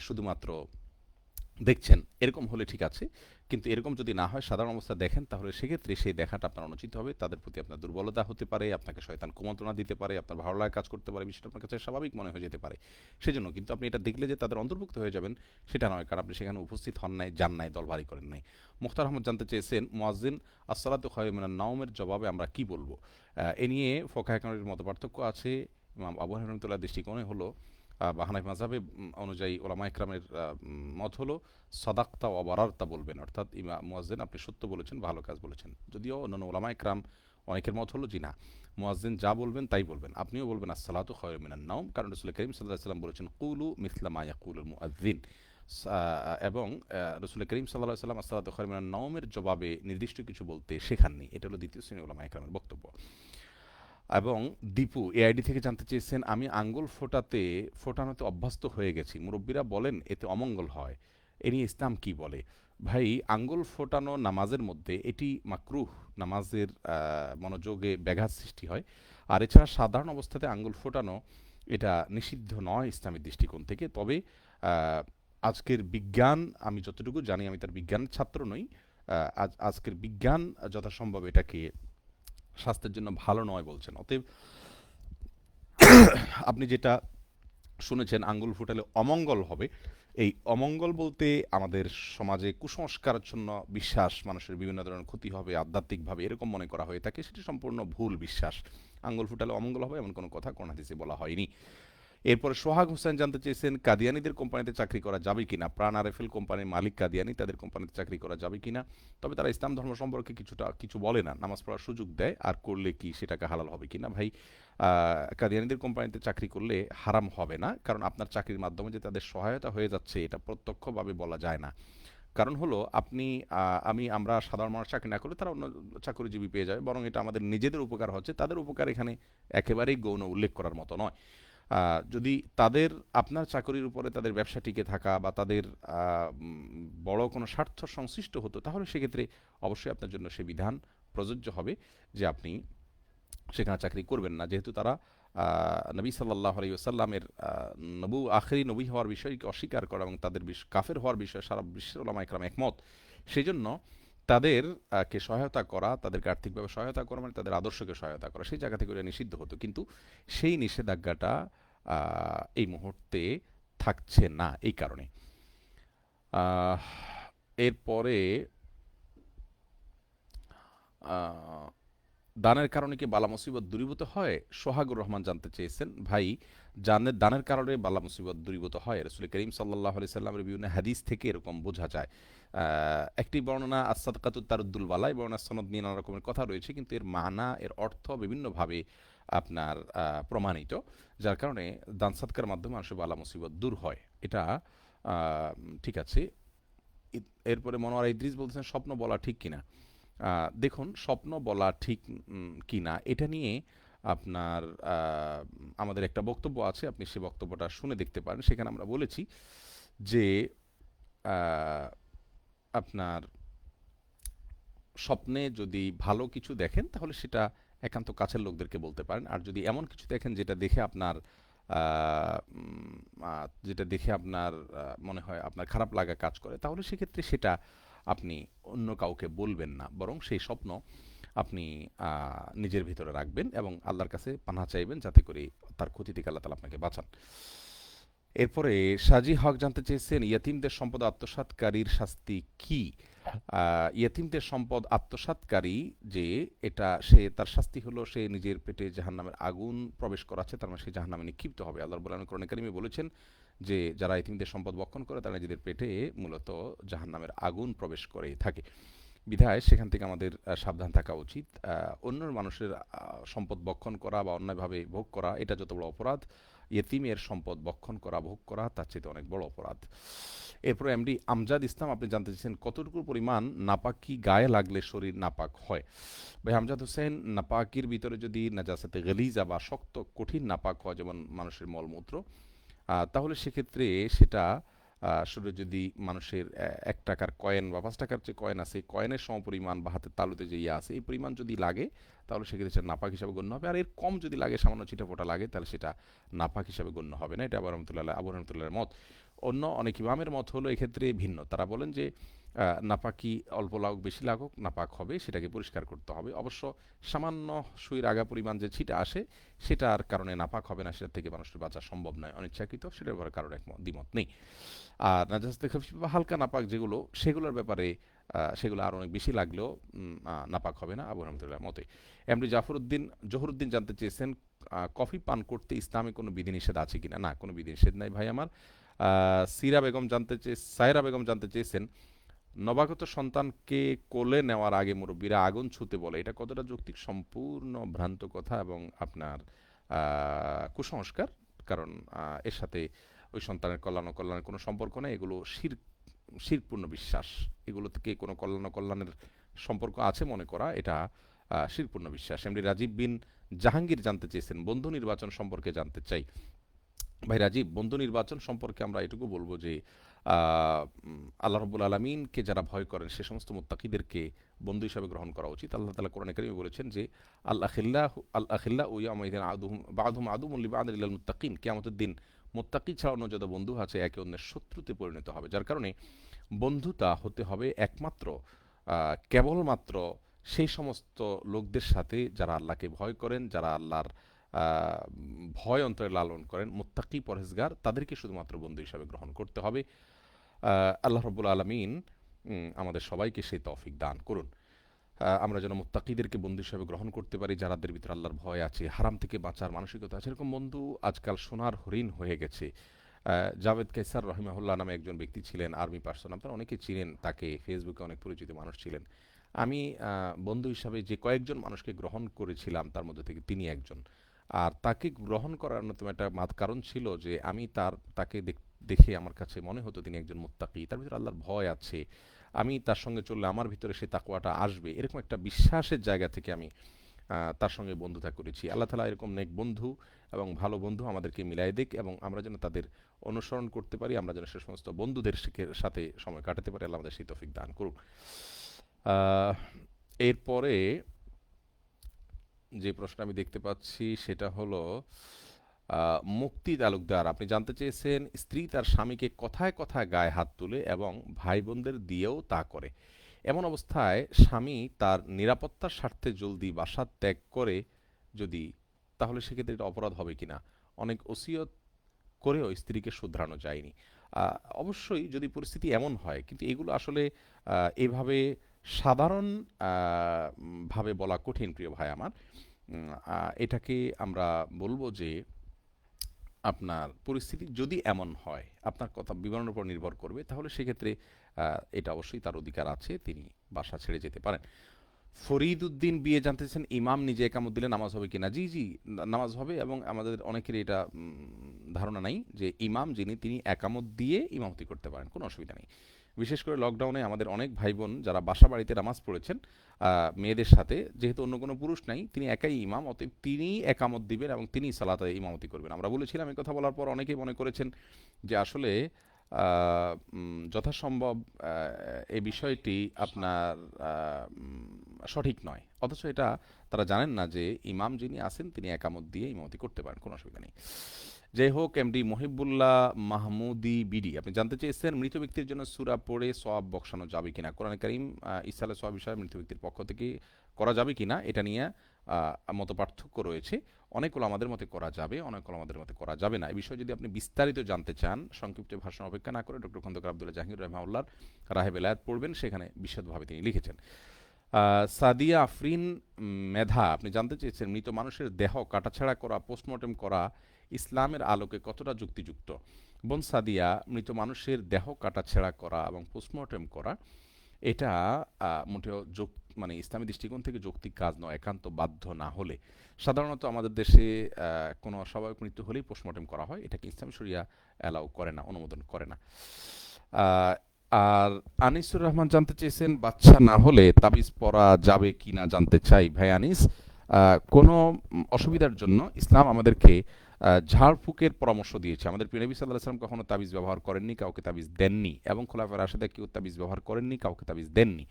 শুধুমাত্র দেখছেন, এরকম হলে ঠিক আছে। কিন্তু এরকম যদি না হয়, সাধারণ অবস্থা দেখেন, তাহলে সেক্ষেত্রে সেই দেখাটা আপনার অনুচিত হবে। তাদের প্রতি আপনার দুর্বলতা হতে পারে, আপনাকে শয়তান কুমন্ত্রণা দিতে পারে, আপনার ভালো লাগা কাজ করতে পারে, বিষয়টা আপনার কাছে স্বাভাবিক মনে হয়ে যেতে পারে। সেজন্য কিন্তু আপনি এটা দেখলে যে তাদের অন্তর্ভুক্ত হয়ে যাবেন, সেটা নয়। কারণ আপনি সেখানে উপস্থিত হন নাই, যান নাই, দল ভারী করেন নাই। মুখতার আহমদ জানতে চেয়েছেন, মুয়াজ্জিন আসসালাতু খায়রুম মিনান নাওমের জবাবে আমরা কি বলবো? এ নিয়ে ফোকাহে কানুনের মতো পার্থক্য আছে। ইমাম আবু হানিফা রহমাতুল্লাহ দৃষ্টিকোণে হলো বা হানাফি মাযহাবে অনুযায়ী ওলামা ইকরামের মত হলো সাদাক্তা ওয়া বারারতা বলবেন, অর্থাৎ মুয়াজ্জিন আপনি সত্য বলেছেন, ভালো কাজ বলেছেন। যদিও অন্যান্য ওলামা ইকরাম অনেকের মত হলো জি না, মুয়াজ্জিন যা বলবেন তাই বলবেন, আপনিও বলবেন আসসালাতু খায়রুম মিনান নাওম, কারণ রাসূল করিম সাল্লাল্লাহু আলাইহি ওয়াসাল্লাম বলেছেন কুলু মিসলা মা ইয়াকুলুল মুয়াজ্জিন। এবং রাসূল করিম সাল্লাল্লাহু আলাইহি ওয়াসাল্লাম আসসালাতু খায়রুম মিনান নাওমের জবাবে নির্দিষ্ট কিছু বলতে শেখাননি। এটা হলো দ্বিতীয় শ্রেণীর ওলামা ইকরামের বক্তব্য। এবং দীপু এআইডি থেকে জানতে চেয়েছেন, আমি আঙ্গুল ফোটানোতে অভ্যস্ত হয়ে গেছি, মুরব্বীরা বলেন এতে অমঙ্গল হয়, এ নিয়ে ইসলাম কি বলে? ভাই, আঙ্গুল ফোটানো নামাজের মধ্যে এটি মাকরুহ, নামাজের মনোযোগে ব্যাঘাত সৃষ্টি হয়। আর এছাড়া সাধারণ অবস্থাতে আঙ্গুল ফোটানো এটা নিষিদ্ধ নয় ইসলামের দৃষ্টিকোণ থেকে। তবে আহ, আজকের বিজ্ঞান, আমি যতটুকু জানি, আমি তার বিজ্ঞানের ছাত্র নই, আজকের বিজ্ঞান যথাসম্ভব এটাকে স্বাস্থ্যের জন্য ভালো নয় বলছেন। অতএব আপনি যেটা শুনেছেন আঙ্গুল ফুটালে অমঙ্গল হবে, এই অমঙ্গল বলতে আমাদের সমাজে কুসংস্কারাচ্ছন্ন বিশ্বাস, মানুষের বিভিন্ন ধরনের ক্ষতি হবে আধ্যাত্মিকভাবে, এরকম মনে করা হয়ে থাকে, সেটি সম্পূর্ণ ভুল বিশ্বাস। আঙ্গুল ফুটালে অমঙ্গল হবে এমন কোনো কথা কোন হাদিসে বলা হয়নি। এরপরে সোহাগ হোসেন জানতে চেয়েছেন, কাদিয়ানিদের কোম্পানিতে চাকরি করা যাবে কিনা? প্রাণ আরএফএল কোম্পানির মালিক কাদিয়ানি, তাদের কোম্পানিতে চাকরি করা যাবে কিনা? তবে তারা ইসলাম ধর্ম সম্পর্কে কিছু বলে না, নামাজ পড়ার সুযোগ দেয়, আর করলে কি সেটাকে হালাল হবে কিনা? ভাই, কাদিয়ানিদের কোম্পানিতে চাকরি করলে হারাম হবে না, কারণ আপনার চাকরির মাধ্যমে যে তাদের সহায়তা হয়ে যাচ্ছে এটা প্রত্যক্ষভাবে বলা যায় না। কারণ হলো আপনি, আমরা সাধারণ মানুষ চাকরি না করলে তারা অন্য চাকরিজীবী পেয়ে যাবে, বরং এটা আমাদের নিজেদের উপকার হচ্ছে, তাদের উপকার এখানে একেবারেই গৌণ, উল্লেখ করার মতো নয়। যদি তাদের আপনার চাকরির উপরে তাদের ব্যবসা টিকে থাকা বা তাদের বড় কোনো স্বার্থ সংশ্লিষ্ট হতো, তাহলে সেক্ষেত্রে অবশ্যই আপনার জন্য সে বিধান প্রযোজ্য হবে যে আপনি সেখানে চাকরি করবেন না, যেহেতু তারা নবী সাল্লাল্লাহু আলাইহি ওয়াসাল্লামের আখেরি নবী হওয়ার বিষয়কে অস্বীকার করা এবং তাদের কাফের হওয়ার বিষয়ে সারা বিশ্বের উলামা ইকরাম একমত। সেজন্য তাদের কে সহায়তা করা, তাদেরকে আর্থিকভাবে সহায়তা করা মানে তাদের আদর্শকে সহায়তা করা, সেই জায়গা থেকে ওটা নিষিদ্ধ হতো। কিন্তু সেই নিষেধাজ্ঞাটা এই মুহূর্তে থাকছে না এই কারণে। আহ, এরপরে আহ, দানের কারণে কি বালা মুসিবত দূরীভূত হয়? সোহাগুর রহমান জানতে চেয়েছেন, ভাই, দানের কারণে বালা মুসিবত দূরীভূত হয়, রাসূল করিম সাল্লাল্লাহু আলাইহি সাল্লামের বিভিন্ন হাদিস থেকে এরকম বোঝা যায়। একটি বর্ণনা আস-সাদকাতু তারুদ্দুল বালা, এই বর্ণনার সনদ নিয়ে নানা রকমের কথা রয়েছে, কিন্তু এর মানা, এর অর্থ বিভিন্নভাবে আপনার প্রমাণিত, যার কারণে দান সাদকার মাধ্যমে মানুষের বালা মুসিবত দূর হয়। এটা ঠিক আছে। এরপরে মনোয়ার ইদ্রিস বলছেন, স্বপ্ন বলা ঠিক কিনা? দেখুন, স্বপ্ন বলা ঠিক কিনা এটা নিয়ে আপনার আমাদের একটা বক্তব্য আছে, আপনি সে বক্তব্যটা শুনে দেখতে পারেন। সেখানে আমরা বলেছি যে আহ, আপনার স্বপ্নে যদি ভালো কিছু দেখেন তাহলে সেটা একান্ত কাছের লোকদেরকে বলতে পারেন, আর যদি এমন কিছু দেখেন যেটা দেখে আপনার মনে হয় আপনার খারাপ লাগা কাজ করে, তাহলে সেক্ষেত্রে সেটা আপনি অন্য কাউকে বলবেন না, বরং সেই স্বপ্ন আপনি নিজের ভিতরে রাখবেন এবং আল্লাহর কাছে পানাহ চাইবেন, যাতে করে তার ক্ষতি থেকে আল্লাহ তাআলা আপনাকে বাঁচান। এরপরে সাজি হক জানতে চেয়েছেন, ইয়াতিমদের সম্পদ আত্মসাৎকারীর শাস্তি কি? ইয়াতিমদের সম্পদ আত্মসাৎকারী, যে এটা সে, তার শাস্তি হলো সে নিজের পেটে জাহান্নামের আগুন প্রবেশ করাচ্ছে, তার মানে সে জাহান্নামে নিক্ষিপ্ত হবে। আল্লাহ রাব্বুল আলামিন কোরআনে কারিমে বলেছেন যে যারা ইতিমদের সম্পদ ভক্ষণ করে তারা নিজেদের পেটে মূলত জাহান্নামের আগুন প্রবেশ করে থাকে। বিধায় সেখান থেকে আমাদের সাবধান থাকা উচিত। অন্য মানুষের সম্পদ ভক্ষণ করা বা অন্যায়ভাবে ভোগ করা এটা যত বড় অপরাধ, ইয়েতিমের সম্পদ ভক্ষণ করা, ভোগ করা তার চেয়ে অনেক বড় অপরাধ। এরপর এমডি আমজাদ ইসলাম আপনি জানতে চাইছেন, কতটুকু পরিমাণ নাপাকি গায়ে লাগলে শরীর নাপাক হয়? ভাই আমজাদ হোসেন, নাপাকির ভিতরে যদি নাজাসাতে গলিজা বা শক্ত কঠিন নাপাক হয়, যেমন মানুষের মলমূত্র, তাহলে সেক্ষেত্রে সেটা আসলে যদি মানুষের 1 টাকার কয়েন বা 5 টাকার যে কয়েন আছে, কয়েনের সমপরিমাণ বা হাতের তালুতে যে ইয়ে আছে, এই পরিমাণ যদি লাগে তাহলে সেক্ষেত্রে সেটা নাপাক হিসাবে গণ্য হবে। আর এর কম যদি লাগে, সামান্য ছিটেফোঁটা লাগে, তাহলে সেটা নাপাক হিসাবে গণ্য হবে না। এটা আবু রহমতুল্লাহ মত। অন্য অনেক ইমামের মত হলো এক্ষেত্রে ভিন্ন। তারা বলেন যে নাপাকি অল্প লাগুক বেশি লাগুক নাপাক হবে, সেটাকে পরিষ্কার করতে হবে। অবশ্য সামান্য সুইর আগা পরিমাণ যে ছিটা আসে সেটার কারণে নাপাক হবে না, সেটার থেকে মানুষের বাঁচা সম্ভব নয় অনিচ্ছাকৃত, সেটার ব্যাপারে কারোর দ্বিমত নেই। আর নাজাসাতে খাফিফ বা হালকা নাপাক যেগুলো, সেগুলোর ব্যাপারে সেগুলো আর অনেক বেশি লাগলেও নাপাক হবে না আবু রহমতুল্লাহ মতে। এমডি জহুরুদ্দিন জানতে চেয়েছেন কফি পান করতে ইসলামে কোনো বিধিনিষেধ আছে কিনা। না, কোনো বিধিনিষেধ নাই ভাই আমার। সায়রা বেগম জানতে চেয়েছেন নবাগত সন্তানকে কোলে নেওয়ার আগে মুরব্বীরা আগুন ছুঁতে বলে, এটা কতটা যৌক্তিক? সম্পূর্ণ ভ্রান্ত কথা এবং আপনার কুসংস্কার। কারণ এর সাথে ওই সন্তানের কল্যাণ অকল্যাণের কোনো সম্পর্ক নেই, এগুলো শিরকপূর্ণ বিশ্বাস। এগুলো থেকে কোনো কল্যাণ অকল্যাণের সম্পর্ক আছে মনে করা, এটা শিরকপূর্ণ বিশ্বাস। এমনি রাজীব বিন জাহাঙ্গীর জানতে চেয়েছেন বন্ধু নির্বাচন সম্পর্কে জানতে চাই। ভাই রাজীব, বন্ধু নির্বাচন সম্পর্কে আমরা এটুকু বলবো যে আল্লাহ রব্বুল আলমিনকে যারা ভয় করেন সে সমস্ত মুত্তাকিদেরকে বন্ধু হিসাবে গ্রহণ করা উচিত। আল্লাহ তাআলা কোরআনে কারিমে বলেছেন যে আল আখিল্লাহু ইয়াউমাইযিন বা'দুহুম আদুউম লিবা'দিন ইল্লাল মুত্তাকিন, কিয়ামতের দিন মুত্তাকি ছাড়া অন্য যত বন্ধু আছে একে অন্যের শত্রুতে পরিণত হবে। যার কারণে বন্ধুতা হতে হবে একমাত্র কেবলমাত্র সেই সমস্ত লোকদের সাথে যারা আল্লাহকে ভয় করেন, যারা আল্লাহর ভয় অন্তরে লালন করেন, মুত্তাকি পরহেজগার, তাদেরকে শুধুমাত্র বন্ধু হিসাবে গ্রহণ করতে হবে। আল্লাহ রব্বুল আলমিন আমাদের সবাইকে সেই তৌফিক দান করুন। আমরা যেন মুত্তাকিদেরকে বন্ধু হিসাবে গ্রহণ করতে পারি, যাদের ভিতরে আল্লাহর ভয় আছে, হারাম থেকে বাঁচার মানসিকতা আছে। এরকম বন্ধু আজকাল সোনার হরিণ হয়ে গেছে। জাভেদ কাইসার রহিমাহুল্লাহ নামে একজন ব্যক্তি ছিলেন, আর্মি পার্সন, আপনারা অনেকে চিনেন তাকে, ফেসবুকে অনেক পরিচিত মানুষ ছিলেন। আমি বন্ধু হিসাবে যে কয়েকজন মানুষকে গ্রহণ করেছিলাম তার মধ্যে থেকে তিনি একজন। আর তাকে গ্রহণ করার অন্যতম একটা কারণ ছিল যে আমি তাকে দেখে আমার কাছে মনে হতো তিনি একজন মুত্তাকি, তার ভিতরে আল্লাহর ভয় আছে, আমি তার সঙ্গে চললে আমার ভিতরে সেই তাকওয়াটা আসবে, এরকম একটা বিশ্বাসের জায়গা থেকে আমি তার সঙ্গে বন্ধুতা করেছি। আল্লাহ তাআলা এরকম নেক বন্ধু এবং ভালো বন্ধু আমাদেরকে মিলাই দিক এবং আমরা যেন তাদের অনুসরণ করতে পারি, আমরা যেন সে সমস্ত বন্ধুদের সাথে সময় কাটাতে পারি। আল্লাহ আমাদের সেই তৌফিক দান করুন। এরপরে যে প্রশ্ন আমি দেখতে পাচ্ছি সেটা হলো মুক্তি তালুকদার, আপনি জানতে চেয়েছেন স্ত্রী তার স্বামীকে কথায় কথায় গায়ে হাত তুলে এবং ভাই বোনদের দিয়েও তা করে, এমন অবস্থায় স্বামী তার নিরাপত্তার স্বার্থে জলদি বাসা ত্যাগ করে যদি, তাহলে সেক্ষেত্রে এটা অপরাধ হবে কিনা? অনেক ওসিয়ত করেও স্ত্রীকে শুধরানো যায়নি। অবশ্যই যদি পরিস্থিতি এমন হয়, কিন্তু এগুলো আসলে এভাবে সাধারণ ভাবে বলা কঠিন প্রিয় ভাই আমার। এটাকে আমরা বলবো যে আপনার পরিস্থিতি যদি এমন হয়, আপনার কথা বিবরণের উপর নির্ভর করবে, তাহলে সেক্ষেত্রে এটা অবশ্যই তার অধিকার আছে, তিনি বাসা ছেড়ে যেতে পারেন। ফরিদ উদ্দিন বিয়ে জানতেছেন ইমাম নিজে একামত দিলে নামাজ হবে কিনা। জি জি, নামাজ হবে এবং আমাদের অনেকেরই এটা ধারণা নাই যে ইমাম যিনি তিনি একামত দিয়ে ইমামতি করতে পারেন, কোনো অসুবিধা নেই। বিশেষ করে লকডাউনে আমাদের অনেক ভাই বোন যারা বাসা বাড়িতে নামাজ পড়েছেন মেয়েদের সাথে, যেহেতু অন্য কোনো পুরুষ নাই, তিনি একাই ইমাম, অতএব তিনি একামত দিবেন এবং তিনি সালাতে ইমামতি করবেন। আমরা বলেছিলাম এই কথা বলার পর অনেকেই মনে করেছেন যে আসলে যথাসম্ভব এই বিষয়টি আপনার সঠিক নয়, অথচ এটা তারা জানেন না যে ইমাম যিনি আছেন তিনি একামত দিয়ে ইমামতি করতে পারেন, কোনো অসুবিধা নেই। যাই হোক, এমডি মহিবুল্লাহ মাহমুদি বিডি, আপনি জানতে চেয়েছেন মৃত ব্যক্তির জন্য সূরা পড়ে সওয়াব বকশানো যাবে কিনা। কোরআন কারীম ইসালে সওয়াব বিষয়ে মৃত ব্যক্তির পক্ষ থেকে করা যাবে কিনা এটা নিয়ে মত পার্থক্য রয়েছে। অনেক ওলামাদের মতে করা যাবে, অনেক ওলামাদের মতে করা যাবে না। এই বিষয়ে যদি আপনি বিস্তারিত জানতে চান, সংক্ষিপ্ত ভাষণ অপেক্ষা না করে ডক্টর খন্দকার আব্দুল্লাহ জাহাঙ্গীর রাহিমাহুল্লাহর রাহে বেলায়েত পড়বেন, সেখানে বিশদভাবে তিনি লিখেছেন। সাদিয়া আফরিন মেধা, আপনি জানতে চেয়েছেন মৃত মানুষের দেহ কাটাছাড়া করা, পোস্টমর্টেম করা ইসলামের আলোকে কতটা যুক্তিযুক্ত। বোন সাদিয়া, মৃত মানুষের দেহ কাটাছেঁড়া করা এবং পোস্টমর্টেম করা এটা মোটেও মানে ইসলামী দৃষ্টিকোণ থেকে যৌক্তিক কাজ নয়, একান্ত বাধ্য না হলে। সাধারণত আমাদের দেশে কোনো অস্বাভাবিক মৃত্যু হলেই পোস্টমর্টেম করা হয়, এটাকে ইসলামী শরিয়া অ্যালাউ করে না, অনুমোদন করে না। আর আনিসুর রহমান জানতে চেয়েছেন বাচ্চা না হলে তাবিজ পরা যাবে কিনা জানতে চাই। ভাই আনিস, কোনো অসুবিধার জন্য ইসলাম আমাদেরকে ঝাড়ফুঁকের পরামর্শ দিয়েছে। আমাদের প্রিয় নবী সাল্লাল্লাহু আলাইহি ওয়াসাল্লাম কখনো তাবিজ ব্যবহার করেননি, কাউকে তাবিজ দেননি, এবং খোলাফায়ে রাশেদা কেউ তাবিজ ব্যবহার করেননি, কাউকে তাবিজ দেননি।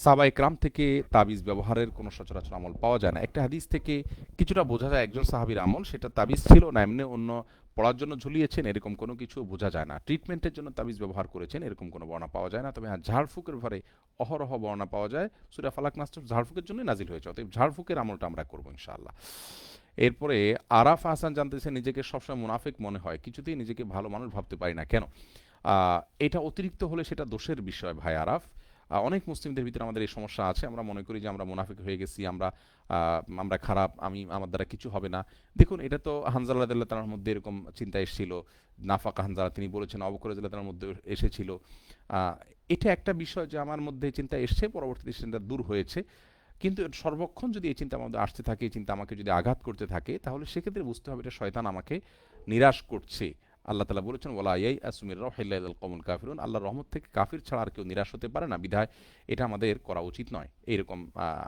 সাহাবা ইকরাম থেকে তাবিজ ব্যবহারের কোনো সচরাচর আমল পাওয়া যায় না। একটা হাদিস থেকে কিছুটা বোঝা যায় একজন সাহাবীর আমল, সেটা তাবিজ ছিল না, এমনি অন্য পড়ার জন্য ঝুলিয়েছেন এরকম কোনো কিছু বোঝা যায় না। ট্রিটমেন্টের জন্য তাবিজ ব্যবহার করেছেন এরকম কোনো বর্ণনা পাওয়া যায় না। তবে হ্যাঁ, ঝাড়ফুঁকের ব্যাপারে অহরহ বর্ণনা পাওয়া যায়। সূরা ফালাক নাস তো ঝাড়ফুঁকের জন্যই নাজিল হয়েছে, অতএব ঝাড়ফুঁকের আমলটা আমরা করবো ইনশাআল্লাহ। এরপরে আরাফ হাসান জানতেছে, নিজেকে সবসময় মুনাফিক মনে হয়, কিছুতেই নিজেকে ভালো মানুষ ভাবতে পারি না, কেন? এটা অতিরিক্ত হলে সেটা দোষের বিষয় ভাই আরাফ। অনেক মুসলিমদের ভিতরে আমাদের এই সমস্যা আছে, আমরা মনে করি যে আমরা মুনাফিক হয়ে গেছি, আমরা খারাপ, আমার দ্বারা কিছু হবে না। দেখুন, এটা তো হানজালা রাদিয়াল্লাহু তাআলার মধ্যে এরকম চিন্তা এসেছিল, নাফাক হানজালা তিনি বলেছেন, আবু বকর রাদিয়াল্লাহু তাআলার মধ্যে এসেছিল। এটা একটা বিষয় যে আমার মধ্যে এই চিন্তা এসছে, পরবর্তীতে চিন্তা দূর হয়েছে। কিন্তু সর্বক্ষণ যদি এই চিন্তা আমাদের আসতে থাকে, এই চিন্তা আমাকে যদি আঘাত করতে থাকে, তাহলে সেক্ষেত্রে বুঝতে হবে এটা শয়তান আমাকে নিরাশ করছে। আল্লাহ তাআলা বলেছেন, ওয়ালা ইয়াইআসু মির রাউহিল্লাহিল কওমুল কাফিরুন, আল্লাহর রহমত থেকে কাফির ছাড়া আর কেউ নিরাশ হতে পারে না, বিধায় এটা আমাদের করা উচিত নয় এইরকম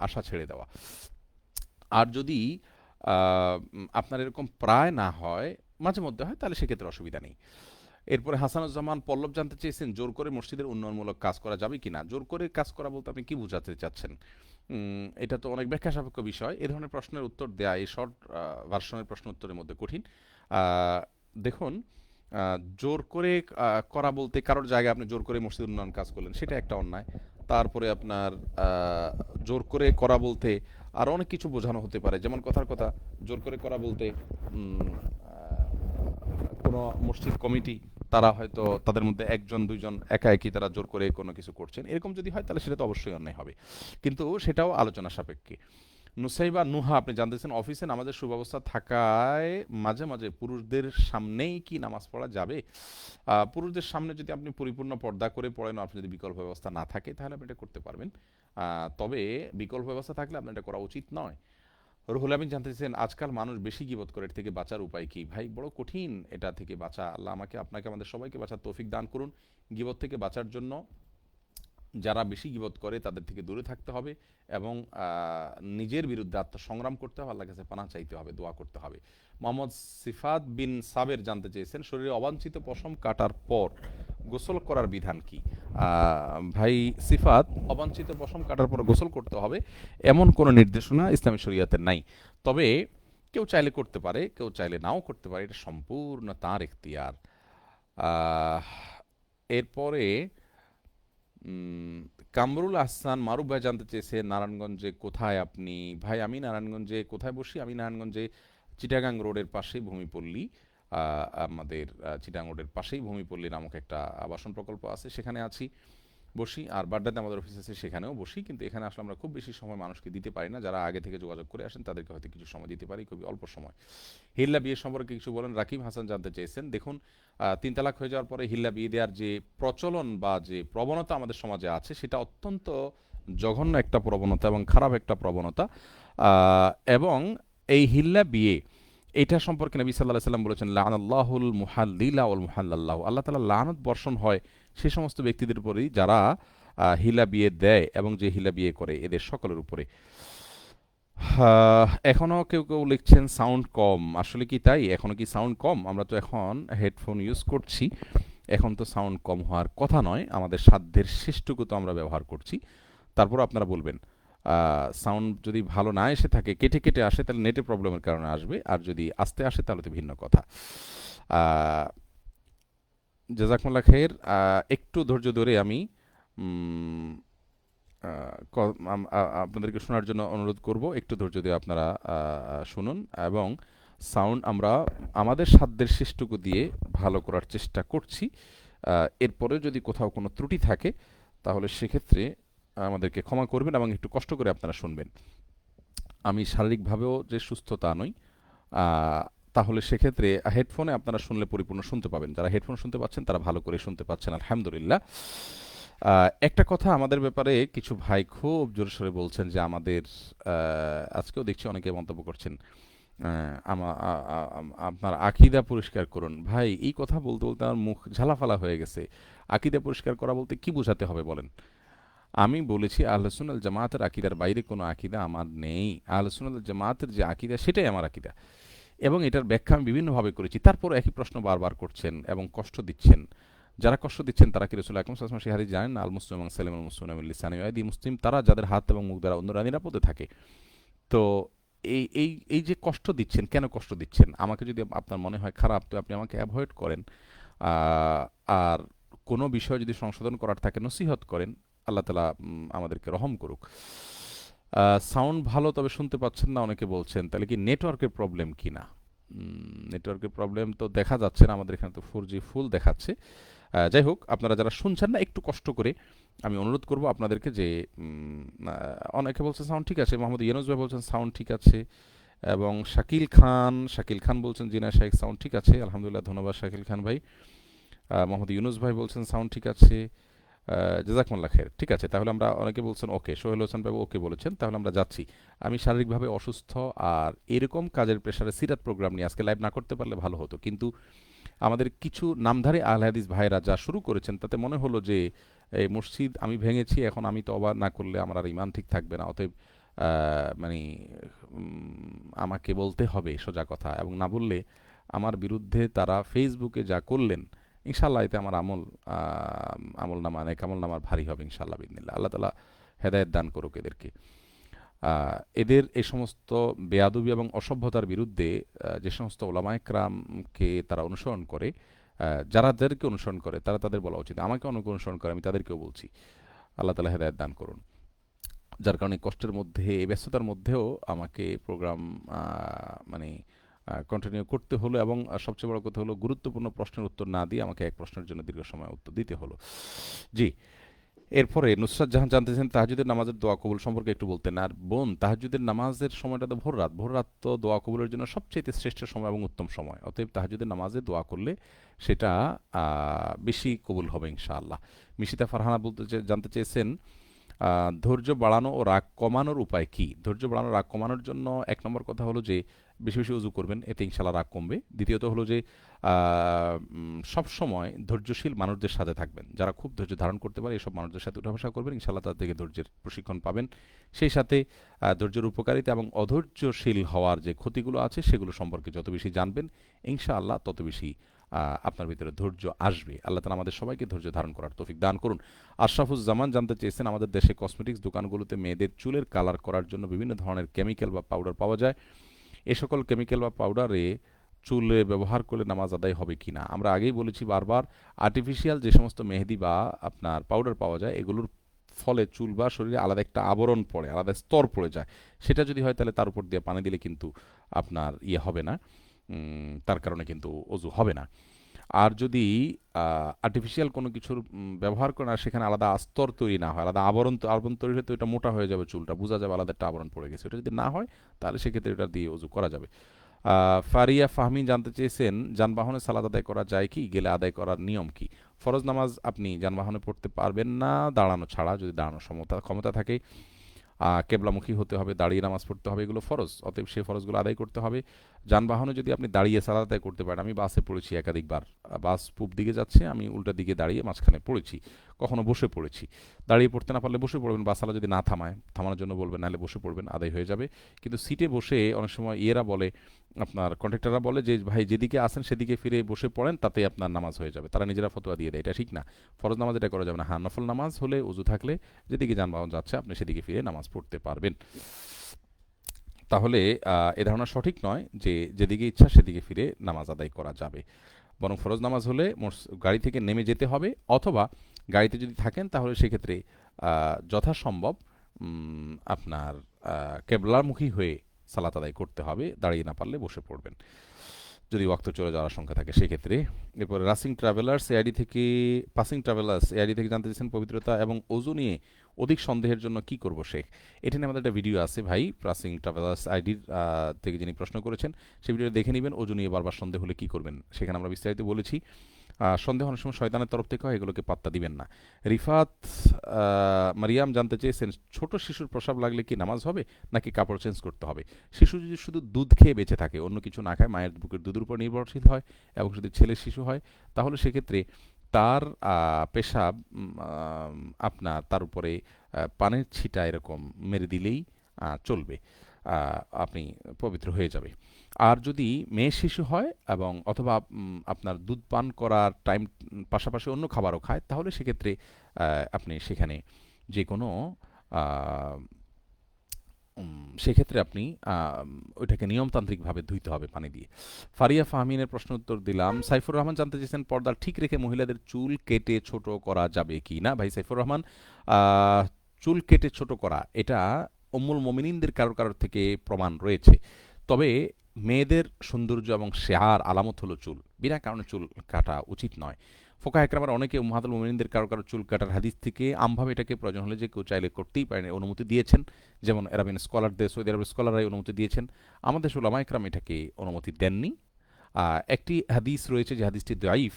আশা ছেড়ে দেওয়া। আর যদি আপনার এরকম প্রায় না হয়, মাঝে মধ্যে হয়, তাহলে সেক্ষেত্রে অসুবিধা নেই। এরপরে হাসানুজ্জামান পল্লব জানতে চেয়েছেন, জোর করে মসজিদের উন্নয়নমূলক কাজ করা যাবে কিনা? জোর করে কাজ করা বলতে আপনি কি বোঝাতে চাচ্ছেন? এটা তো অনেক ব্যাখ্যা সাপেক্ষ বিষয়। এ ধরনের প্রশ্নের উত্তর দেয়া এই শর্ট ভার্সনের প্রশ্ন উত্তরের মধ্যে কঠিন। দেখুন, জোর করে করা বলতে কারোর জায়গায় আপনি জোর করে মসজিদ উন্নয়ন কাজ করলেন, সেটা একটা অন্যায়। তারপরে আপনার জোর করে করা বলতে আরও অনেক কিছু বোঝানো হতে পারে, যেমন কথার কথা জোর করে করা বলতে কোনো মসজিদ কমিটি তারা হয়তো তাদের মধ্যে একজন দুইজন একা একই তারা জোর করে কোনো কিছু করছেন, এরকম যদি হয় তাহলে সেটা তো অবশ্যই অন্যায় হবে, কিন্তু সেটাও আলোচনা সাপেক্ষে। নুসাইবা নুহা আপনি জানতেছেন, অফিসে নামাজের সুব্যবস্থা থাকায় মাঝে মাঝে পুরুষদের সামনেই কি নামাজ পড়া যাবে? পুরুষদের সামনে যদি আপনি পরিপূর্ণ পর্দা করে পড়েন, আপনি যদি বিকল্প ব্যবস্থা না থাকে তাহলে আপনি এটা করতে পারবেন। তবে বিকল্প ব্যবস্থা থাকলে আপনার এটা করা উচিত নয়। রুহুল আমিন জানতেছেন, আজকাল মানুষ বেশি গীবত করে, এর থেকে বাঁচার উপায় কি? ভাই, বড় কঠিন এটা থেকে বাঁচা। আল্লাহ আমাকে, আপনাকে, আমাদের সবাইকে বাঁচার তৌফিক দান করুন। গীবত থেকে বাঁচার জন্য যারা বেশি গীবত করে তাদের থেকে দূরে থাকতে হবে, এবং নিজের বিরুদ্ধে আত্মসংগ্রাম করতে হবে, আল্লাহর কাছে পানাহ চাইতে হবে, দোয়া করতে হবে। মোহাম্মদ সিফাত বিন সাবের জানতে চেয়েছেন, শরীরে অবাঞ্ছিত পশম কাটার পর গোসল করার বিধান কি? ভাই সিফাত, অবাঞ্ছিত পশম কাটার পর গোসল করতে হবে এমন কোনো নির্দেশনা ইসলামী শরীয়তে নাই। তবে কেউ চাইলে করতে পারে, কেউ চাইলে নাও করতে পারে, এটা সম্পূর্ণ তার এখতিয়ার। আহ, এরপরে কামরুল আহসান মারুফ ভাই জানতে চেয়েছে, নারায়ণগঞ্জে কোথায় আপনি? ভাই, আমি নারায়ণগঞ্জে কোথায় বসি? আমি নারায়ণগঞ্জে চিটাগাং রোডের পাশেই ভূমিপল্লী, আমাদের চিটাগাং রোডের পাশেই ভূমিপল্লী নামক একটা আবাসন প্রকল্প আছে, সেখানে আছি, বসি। আর বাড্ডাতে আমাদের অফিস আছে, সেখানেও বসি, কিন্তু এখানে আসলে আমরা খুব বেশি সময় মানুষকে দিতে পারি না। যারা আগে থেকে যোগাযোগ করে আসেন তাদেরকে হয়তো কিছু সময় দিতে পারি, খুবই অল্প সময়। হিল্লা বিয়ে সম্পর্কে কিছু বলেন, রাকিব হাসান জানতে চেয়েছেন। দেখুন, 3 তালাক হয়ে যাওয়ার পরে হিল্লা বিয়ে দেওয়ার যে প্রচলন বা যে প্রবণতা আমাদের সমাজে আছে, সেটা অত্যন্ত জঘন্য একটা প্রবণতা এবং খারাপ একটা প্রবণতা। এবং এই হিল্লা বিয়ে, এটা সম্পর্কে নবী সাল্লাল্লাহু আলাইহি সাল্লাম বলেছেন, লানাল্লাহুল মুহাল্লিলা ওয়াল মুহাল্লাল্লাহু, আল্লাহ তাআলা লানত বর্ষণ হয় সে সমস্ত ব্যক্তিদের উপরেই যারা হিলা বিয়ে দেয় এবং যে হিলা বিয়ে করে, এদের সকলের উপরে। এখনো কেউ কেউ লিখছেন সাউন্ড কম, আসলে কি তাই? এখনো কি সাউন্ড কম? আমরা তো এখন হেডফোন ইউজ করছি, এখন তো সাউন্ড কম হওয়ার কথা নয়, আমাদের সাধ্যের শেষটুকু তো আমরা ব্যবহার করছি। তারপর আপনারা বলবেন, সাউন্ড যদি ভালো না এসে থাকে, কেটে কেটে আসে, তাহলে নেটের প্রবলেমের কারণে আসবে, আর যদি আস্তে আসে তাহলে তো ভিন্ন কথা। জাজাকুমুল্লাহ খের। একটু ধৈর্য ধরে আমি উম, আপনাদেরকে শোনার জন্য অনুরোধ করব, একটু ধৈর্য দিয়ে আপনারা শুনুন, এবং সাউন্ড আমরা আমাদের সাধ্যের শেষটুকু দিয়ে ভালো করার চেষ্টা করছি। এরপরে যদি কোথাও কোনো ত্রুটি থাকে তাহলে সেক্ষেত্রে আমাদেরকে ক্ষমা করবেন এবং একটু কষ্ট করে আপনারা শুনবেন। আমি শারীরিকভাবেও যে সুস্থ তা নই, আহ, তাহলে সেক্ষেত্রে হেডফোনে আপনারা শুনলে পরিপূর্ণ শুনতে পাবেন। যারা হেডফোন শুনতে পাচ্ছেন তারা ভালো করে শুনতে পাচ্ছেন, আলহামদুলিল্লাহ। একটা কথা আমাদের ব্যাপারে কিছু ভাই খুব জোরে সোরে বলছেন যে আমাদের, আজকেও দেখছি অনেকে মন্তব্য করছেন, আপনার আকিদা পরিষ্কার করুন। ভাই, এই কথা বলতে বলতে আমার মুখ ঝালাফালা হয়ে গেছে। আকিদা পরিষ্কার করা বলতে কি বোঝাতে হবে বলেন? আমি বলেছি আহলে সুন্নাত জামাতের আকিদার বাইরে কোনো আকিদা আমার নেই। আহলে সুন্নাত জামাতের যে আকিদা সেটাই আমার আকিদা, এবং এটার ব্যাখ্যা আমি বিভিন্নভাবে করেছি। তারপর একই প্রশ্ন বারবার করছেন এবং কষ্ট দিচ্ছেন। যারা কষ্ট দিচ্ছেন তারা কি রাসূল আকরাম সাল্লাল্লাহু আলাইহি ওয়াসাল্লাম সেই হাদিস জানেন না? আল মুসলিম এবং সালিমুল মুসলিমুনা মিন লিসানিহি ওয়া ইয়াদিহি, মুসলিম তারা যাদের হাত এবং মুখ দ্বারা অন্যরা নিরাপদে থাকে। তো এই যে কষ্ট দিচ্ছেন, কেন কষ্ট দিচ্ছেন? আমাকে যদি আপনার মনে হয় খারাপ, তো আপনি আমাকে এভয়েড করেন। আর কোনো বিষয় যদি সংশোধন করার থাকে নসিহত করেন। আল্লাহ তাআলা আমাদেরকে রহম করুক। সাউন্ড ভালো, তবে শুনতে পাচ্ছেন না অনেকে বলছেন। তাহলে কি নেটওয়ার্কের প্রবলেম কিনা? নেটওয়ার্কের প্রবলেম তো দেখা যাচ্ছে না, আমাদের এখানে তো 4G ফুল দেখাচ্ছে। যাই হোক, আপনারা যারা শুনছেন না একটু কষ্ট করে আমি অনুরোধ করব আপনাদেরকে যে অনেকে বলছেন সাউন্ড ঠিক আছে, মোহাম্মদ ইউনুস ভাই বলছেন সাউন্ড ঠিক আছে, এবং শাকিল খান বলছেন জি না শেখ সাউন্ড ঠিক আছে, আলহামদুলিল্লাহ, ধন্যবাদ শাকিল খান ভাই। মোহাম্মদ ইউনুস ভাই বলছেন সাউন্ড ঠিক আছে। জাজাকুমুল্লাহ খের। ঠিক আছে, তাহলে আমরা, অনেকে বলছেন ওকে, সোহেল হোসেন বাবু ওকে বলেছেন, তাহলে আমরা যাচ্ছি। আমি শারীরিকভাবে অসুস্থ, আর এরকম কাজের প্রেশারে সিরাত প্রোগ্রাম নিয়ে আজকে লাইভ না করতে পারলে ভালো হতো, কিন্তু আমাদের কিছু নামধারী আহলে হাদিস ভাইরা যা শুরু করেছেন তাতে মনে হলো যে এই মসজিদ আমি ভেঙেছি, এখন আমি তওবা না করলে আমার আর ঈমান ঠিক থাকবে না, অতএব মানে আমাকে বলতে হবে সোজা কথা, এবং না বললে আমার বিরুদ্ধে তারা ফেসবুকে যা করলেন, ইনশাল্লাহ এতে আমার আমল নামা নেক আমল নামার ভারী হবে ইনশাল্লাহ বিদিনিল্লাহ। আল্লাহ তাআলা হেদায়েত দান করুক এদেরকে। এদের এই সমস্ত বেয়াদবি এবং অসভ্যতার বিরুদ্ধে যে সমস্ত ওলামায়ে কেরামকে তারা অনুসরণ করে, যাদেরকে অনুসরণ করে তারা, তাদের বলা উচিত। আমাকে অনেকে অনুসরণ করে, আমি তাদেরকেও বলছি আল্লাহ তাআলা হেদায়েত দান করুন। যার কারণে কষ্টের মধ্যে, এই ব্যস্ততার মধ্যেও আমাকে প্রোগ্রাম মানে কন্টিনিউ করতে হলো, এবং সবচেয়ে বড় কথা হলো গুরুত্বপূর্ণ প্রশ্নের উত্তর না দিয়ে আমাকে এক প্রশ্নের জন্য দীর্ঘ সময় উত্তর দিতে হলো। জি। এরপরে নুসরাত জাহান জানতেছেন তাহাজ্জুদের নামাজের দোয়া কবুল সম্পর্কে একটু বলতেন। আর বোন, তাহাজ্জুদের নামাজের সময়টা তো ভোর রাত। ভোর রাত তো দোয়া কবুলের জন্য সবচেয়ে শ্রেষ্ঠ সময় এবং উত্তম সময়। অতএব তাহাজ্জুদের নামাজে দোয়া করলে সেটা বেশি কবুল হবে ইনশাআল্লাহ। মিশিতা ফারহানা জানতে চেয়েছেন ধৈর্য বাড়ানো ও রাগ কমানোর উপায় কি? ধৈর্য বাড়ানো, রাগ কমানোর জন্য এক নম্বর কথা হলো যে বেশি বেশি উজু করবেন, এতে ইনশাল্লাহ রাগ কমবে। দ্বিতীয়ত হলো যে সবসময় ধৈর্যশীল মানুষদের সাথে থাকবেন, যারা খুব ধৈর্য ধারণ করতে পারে এসব মানুষদের সাথে উঠাবসা করবেন, ইনশাল্লাহ তাদের থেকে ধৈর্যের প্রশিক্ষণ পাবেন। সেই সাথে ধৈর্যের উপকারিতা এবং অধৈর্যশীল হওয়ার যে ক্ষতিগুলো আছে সেগুলো সম্পর্কে যত বেশি জানবেন ইনশাআল্লাহ তত বেশি আপনার ভিতরে ধৈর্য আসবে। আল্লাহ তাআলা আমাদের সবাইকে ধৈর্য ধারণ করার তৌফিক দান করুন। আশরাফুজ্জামান জানতে চেয়েছেন আমাদের দেশে কসমেটিক্স দোকানগুলোতে মেয়েদের চুলের কালার করার জন্য বিভিন্ন ধরনের কেমিক্যাল বা পাউডার পাওয়া যায়। এ সকল কেমিক্যাল বা পাউডারে চুলে ব্যবহার করলে নামাজ আদায় হবে কিনা? আমরা আগেই বলেছি বারবার, আর্টিফিশিয়াল যে সমস্ত মেহেদি বা আপনার পাউডার পাওয়া যায় এগুলোর ফলে চুল বা শরীরে আলাদা একটা আবরণ পড়ে, আলাদা স্তর পড়ে যায়। সেটা যদি হয় তাহলে তার উপর দিয়ে পানি দিলে কিন্তু আপনার ইয়ে হবে না, তার কারণে কিন্তু অজু হবে না। আর যদি আর্টিফিশিয়াল কোনো কিছুর ব্যবহার করেন আর সেখানে আলাদা স্তর তৈরি না হয়, আলাদা আবরণ তৈরি হলে তো এটা মোটা হয়ে যাবে, চুলটা বোঝা যাবে আলাদা একটা আবরণ পড়ে গেছে। এটা যদি না হয় তাহলে সেক্ষেত্রে এটা দিয়ে অজু করা যাবে। ফারিয়া ফাহমিন জানতে চেয়েছেন যানবাহনে সালাত আদায় করা যায় কি, গেলে আদায় করার নিয়ম কি? ফরজ নামাজ আপনি যানবাহনে পড়তে পারবেন না দাঁড়ানো ছাড়া, যদি দাঁড়ানোর ক্ষমতা থাকে। কেবলামুখী হতে হবে, দাঁড়িয়ে নামাজ পড়তে হবে, এগুলো ফরজ। অতএব সেই ফরজগুলো আদায় করতে হবে। যানবাহনে যদি আপনি দাঁড়িয়ে সালাত আদায় করতে পারেন, আমি বাসে পড়েছি একাধিকবার, বাস পূব দিকে যাচ্ছে, আমি উল্টা দিকে দাঁড়িয়ে মাঝখানে পড়েছি, কখনো বসে পড়েছি। দাঁড়িয়ে পড়তে না পারলে বসে পড়বেন, বাসালা যদি না থামায়, থামানোর জন্য বলবেন, নাহলে বসে পড়বেন, আদায় হয়ে যাবে। কিন্তু সিটে বসে অনেক সময় ইয়েরা বলে, আপনার কন্ট্রাক্টররা বলে যে ভাই যেদিকে আসেন সেদিকে ফিরে বসে পড়েন, তাতে আপনার নামাজ হয়ে যাবে। তারা নিজেরা ফতোয়া দিয়ে দেয়, এটা ঠিক না। ফরজ নামাজ এটা করা যাবে না। হ্যাঁ, নফল নামাজ হলে উজু থাকলে যেদিকে যানবাহন যাচ্ছে আপনি সেদিকে ফিরে নামাজ পড়তে পারবেন। তাহলে এ ধারণা সঠিক নয় যে যেদিকে ইচ্ছা সেদিকে ফিরে নামাজ আদায় করা যাবে। বরং ফরজ নামাজ হলে গাড়ি থেকে নেমে যেতে হবে, অথবা গাড়িতে যদি থাকেন তাহলে সেক্ষেত্রে যথাসম্ভব আপনার কেবলামুখী হয়ে সালাত আদায় করতে হবে, দাঁড়িয়ে না পারলে বসে পড়বেন যদি ওয়াক্ত চলে যাওয়ার আশঙ্কা থাকে সেক্ষেত্রে। এরপরে পাসিং ট্রাভেলার্স এআইডি থেকে জানতে চাইছেন পবিত্রতা এবং ওযু নিয়ে অধিক সন্দেহের জন্য কি করব শেখ? এটা নিয়ে আমাদের একটা ভিডিও আছে ভাই, পাসিং ট্রাভেলার্স আইডির থেকে যিনি প্রশ্ন করেছেন সেই ভিডিওটা দেখে নেবেন। ওযু নিয়ে বারবার সন্দেহ হলে কি করবেন সেখানে আমরা বিস্তারিত বলেছি। সন্দেহ অনেক সময় শয়তানের তরফ থেকে হয়, এগুলোকে পাত্তা দিবেন না। রিফাত মারিয়াম জানতে চেয়েছেন ছোট শিশুর প্রস্রাব লাগলে কি নামাজ হবে নাকি কাপড় চেঞ্জ করতে হবে? শিশু যদি শুধু দুধ খেয়ে বেঁচে থাকে, অন্য কিছু না খায়, মায়ের বুকের দুধের উপর নির্ভরশীল হয়, এবং যদি ছেলে শিশু হয় তাহলে সেক্ষেত্রে তার পেশাব আপনার তার উপরে পানির ছিটা এরকম মেরে দিলেই চলবে। আপনি পবিত্র হয়ে যাবে। আর যদি মেয়ে শিশু হয় এবং অথবা আপনার দুধ পান করার টাইম পাশাপাশি অন্য খাবারও খায়, তাহলে সেক্ষেত্রে আপনি সেখানে যে কোনো সেক্ষেত্রে আপনি ওইটাকে নিয়মতান্ত্রিকভাবে ধুইতে হবে পানি দিয়ে। ফারিয়া ফাহমিনের প্রশ্ন উত্তর দিলাম। সাইফুর রহমান জানতে চেয়েছেন পর্দা ঠিক রেখে মহিলাদের চুল কেটে ছোট করা যাবে কি না। ভাই সাইফুর রহমান, আহ, চুল কেটে ছোট করা এটা উম্মুল মোমিনিনদের কারোর কারোর থেকে প্রমাণ রয়েছে। তবে মেয়েদের সৌন্দর্য এবং শেয়ার আলামত হলো চুল, বিনা কারণে চুল কাটা উচিত নয়। ফোকাহ একরামের অনেকে উম্মাহাতুল মুমিনিনদের কারো কারো চুল কাটার হাদিস থেকে আমভাবে এটাকে প্রয়োজন হলে যে কেউ চাইলে করতেই পারেন অনুমতি দিয়েছেন। যেমন এরাবিন স্কলারদের, সৌদি আরবের স্কলাররাই অনুমতি দিয়েছেন। আমাদের উলামা একরাম এটাকে অনুমতি দেননি। একটি হাদিস রয়েছে যে হাদিসটি দাইফ,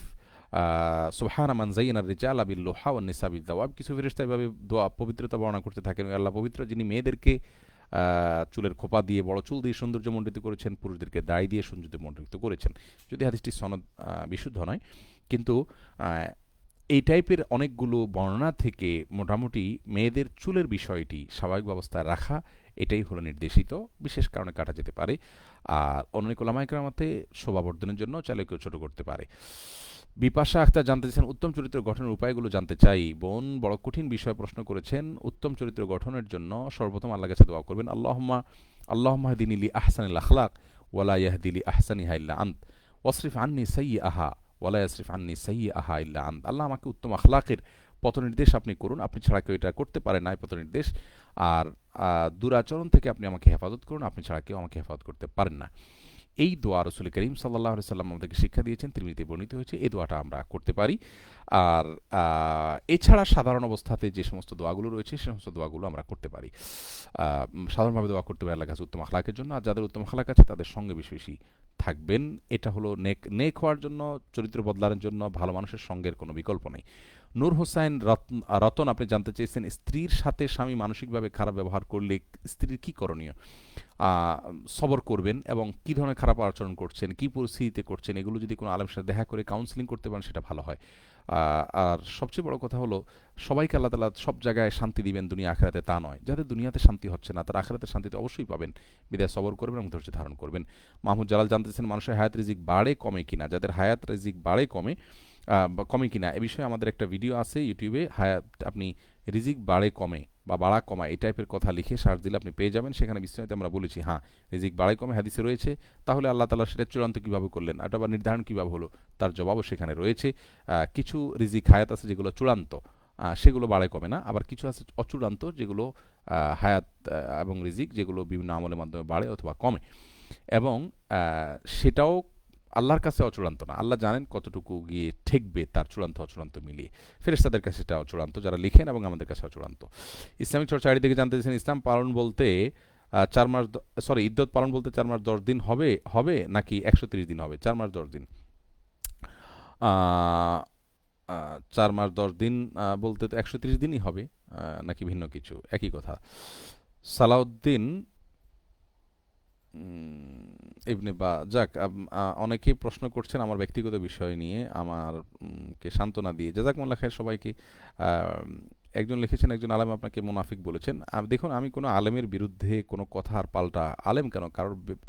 সুবহানা মান যায়্যানা আর-রিজালা বিল-লুহা ওয়ান-নিসা বিদ-দাওয়াব। কিছু ফেরেশতা এভাবে দোয়া পবিত্রতা বর্ণনা করতে থাকেন, আল্লাহ পবিত্র যিনি মেয়েদেরকে চুলের খোপা দিয়ে বড় চুল দিয়ে সৌন্দর্যমণ্ডিত করেছেন, পুরুষদেরকে দাড়ি দিয়ে সৌন্দর্যমণ্ডিত করেছেন। যদি হাদিসটি সনদ বিশুদ্ধ নয়, কিন্তু আহ, এই টাইপের অনেকগুলো বর্ণনা থেকে মোটামুটি মেয়েদের চুলের বিষয়টি স্বাভাবিক অবস্থায় রাখা এটাই হলো নির্দেশিত, বিশেষ কারণে কাটা যেতে পারে। আর অনেক ওলামা একরামতে শোভাবর্ধনের জন্য চাইলে কেউ ছোট করতে পারে। বিপাশা আক্তার জানতে চাইছেন উত্তম চরিত্র গঠনের উপায়গুলো জানতে চাই। বোন বড় কঠিন বিষয় প্রশ্ন করেছেন। উত্তম চরিত্র গঠনের জন্য সর্বপ্রথম আল্লাহর কাছে দোয়া করবেন, আল্লাহুম্মা হদিনি লি আহসানিল আখলাক ওয়ালা ইয়াহদি লি আহসানিহা ইল্লা আন্ত ওয়াসরিফ আন্নি সাইয়্যাহা ওয়ালা ইয়াসরিফ আন্নি সাইয়্যাহা ইল্লা আন্ত। আল্লাহ আমাকে উত্তম আখলাকের পথনির্দেশ আপনি করুন, আপনি ছাড়া কেউ এটা করতে পারে না এই পথনির্দেশ। আর দুরাচরণ থেকে আপনি আমাকে হেফাজত করুন, আপনি ছাড়া কেউ আমাকে হেফাজত করতে পারেন না। এই দোয়া রসুল করিম সাল্লাল্লাহু আলাইহি সাল্লাম আমাদেরকে শিক্ষা দিয়েছেন, তিরমিজিতে বর্ণিত হয়েছে। এই দোয়াটা আমরা করতে পারি। আর এছাড়া সাধারণ অবস্থাতে যে সমস্ত দোয়াগুলো রয়েছে সে সমস্ত দোয়াগুলো আমরা করতে পারি। সাধারণভাবে দোয়া করতে পারি আল্লাহর কাছে উত্তম আখলাকের জন্য। আর যাদের উত্তম আখলাক আছে তাদের সঙ্গে বেশি বেশি থাকবেন। এটা হলো নেক নেক হওয়ার জন্য, চরিত্র বদলানোর জন্য ভালো মানুষের সঙ্গের কোনো বিকল্প নেই। নূর হোসাইন রতন আপনি জানতে চেয়েছেন স্ত্রীর সাথে স্বামী মানসিকভাবে খারাপ ব্যবহার করলে স্ত্রীর কি করণীয়। সবর করবেন এবং কী ধরনের খারাপ আচরণ করছেন, কী পরিস্থিতিতে করছেন, এগুলো যদি কোনো আলেমের সাথে দেখা করে কাউন্সিলিং করতে পারেন সেটা ভালো হয়। আর সবচেয়ে বড় কথা হলো সবাইকে আল্লাহ তাআলা সব জায়গায় শান্তি দিবেন দুনিয়া আখিরাতে তা নয়। যাদের দুনিয়াতে শান্তি হচ্ছে না তারা আখিরাতে শান্তি তো অবশ্যই পাবেন। বিধায় সবর করবেন এবং ধৈর্য ধারণ করবেন। মাহমুদ জালাল জানতেছেন মানুষের হায়াত রিজিক বাড়ে কমে কিনা। যাদের হায়াত রিজিক বাড়ে কমে বা কমে কিনা এ বিষয়ে আমাদের একটা ভিডিও আছে ইউটিউবে। হায়াত আপনি রিজিক বাড়ে কমে বা বাড়া কমা এই টাইপের কথা লিখে সার্চ দিলে আপনি পেয়ে যাবেন। সেখানে বিস্তারিত আমরা বলেছি হ্যাঁ রিজিক বাড়াই কমে হাদিসে রয়েছে। তাহলে আল্লাহ তাআলা সেটা চূড়ান্ত কীভাবে করলেন, এটা বা নির্ধারণ কীভাবে হলো, তার জবাবও সেখানে রয়েছে। কিছু রিজিক হায়াত আছে যেগুলো চূড়ান্ত, সেগুলো বাড়ে কমে না। আবার কিছু আছে অচূড়ান্ত যেগুলো হায়াত এবং রিজিক যেগুলো বিভিন্ন আমলের মাধ্যমে বাড়ে অথবা কমে। এবং সেটাও আল্লাহর কাছে অচূড়ান্ত না। আল্লাহ জানেন কতটুকু গিয়ে ঠেকবে তার চূড়ান্ত অচূড়ান্ত মিলিয়ে। ফেরেশতাদের কাছে সেটা অচূড়ান্ত যারা লিখেন, এবং আমাদের কাছে অচূড়ান্ত। ইসলামিক চর্চা আইডি থেকে জানতে চাইছেন ইসলাম পালন বলতে 4 মাস ইদ্যত পালন বলতে 4 মাস 10 দিন হবে হবে নাকি 130 দিন হবে? 4 মাস 10 দিন। আহ, 4 মাস 10 দিন বলতে তো 130 দিনই হবে, নাকি ভিন্ন কিছু? একই কথা। সালাউদ্দিন ইবনে বা যাক অনেকেই প্রশ্ন করছেন আমার ব্যক্তিগত বিষয় নিয়ে আমার কে সান্ত্বনা দিয়ে। জাযাকুমুল্লাহ খায়ের সবাইকে। আম, একজন লিখেছেন একজন আলেম আপনাকে মুনাফিক বলেছেন। দেখুন আমি কোনো আলেমের বিরুদ্ধে কোনো কথার পাল্টা আলেম কেন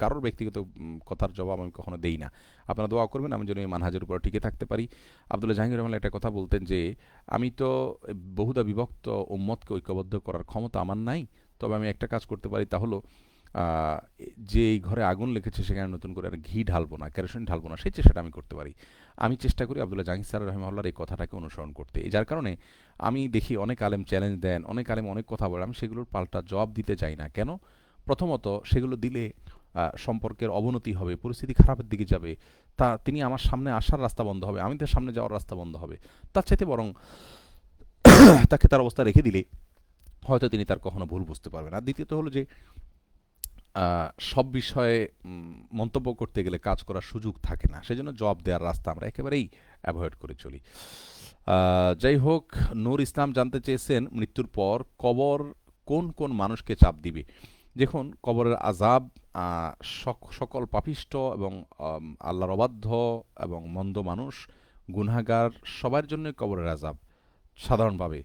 কারোর ব্যক্তিগত কথার জবাব আমি কখনো দেই না। আপনারা দোয়া করবেন আমি যেন এই মানহাজের উপর টিকে থাকতে পারি। আব্দুল্লাহ জাহাঙ্গীর রহমান একটা কথা বলতেন যে আমি তো বহুদা বিভক্ত উম্মতকে ঐক্যবদ্ধ করার ক্ষমতা আমার নাই, তবে আমি একটা কাজ করতে পারি, তা হলো আহ, যে এই ঘরে আগুন লেগেছে সেখানে নতুন করে আর ঘি ঢালবো না, কেরোসিন ঢালবো না, সেই চেষ্টাটা আমি করতে পারি। আমি চেষ্টা করি আব্দুল্লাহ জাহাঙ্গীর স্যার রহমাল্লাহর এই কথাটাকে অনুসরণ করতে। যার কারণে আমি দেখি অনেক আলেম চ্যালেঞ্জ দেন, অনেক আলেম অনেক কথা বলে, আমি সেগুলোর পাল্টা জবাব দিতে চাই না। কেন? প্রথমত সেগুলো দিলে সম্পর্কের অবনতি হবে, পরিস্থিতি খারাপের দিকে যাবে। তিনি আমার সামনে আসার রাস্তা বন্ধ হবে, আমি তার সামনে যাওয়ার রাস্তা বন্ধ হবে। তার চাইতে বরং তাকে তার অবস্থা রেখে দিলে হয়তো তিনি তার কখনো ভুল বুঝতে পারবেন। আর দ্বিতীয়ত হলো যে সব বিষয়ে মন্তব্য করতে গেলে কাজ করার সুযোগ থাকে না, সেজন্য জবাব দেওয়ার রাস্তা আমরা একেবারেই অ্যাভয়েড করে চলি। যাই হোক, নূর ইসলাম জানতে চেয়েছেন মৃত্যুর পর কবর কোন কোন মানুষকে চাপ দিবে। দেখুন কবরের আযাব সকল পাপিষ্ঠ এবং আল্লাহর অবাধ্য এবং মন্দ মানুষ, গুনাহগার সবার জন্য কবরের আযাব সাধারণভাবে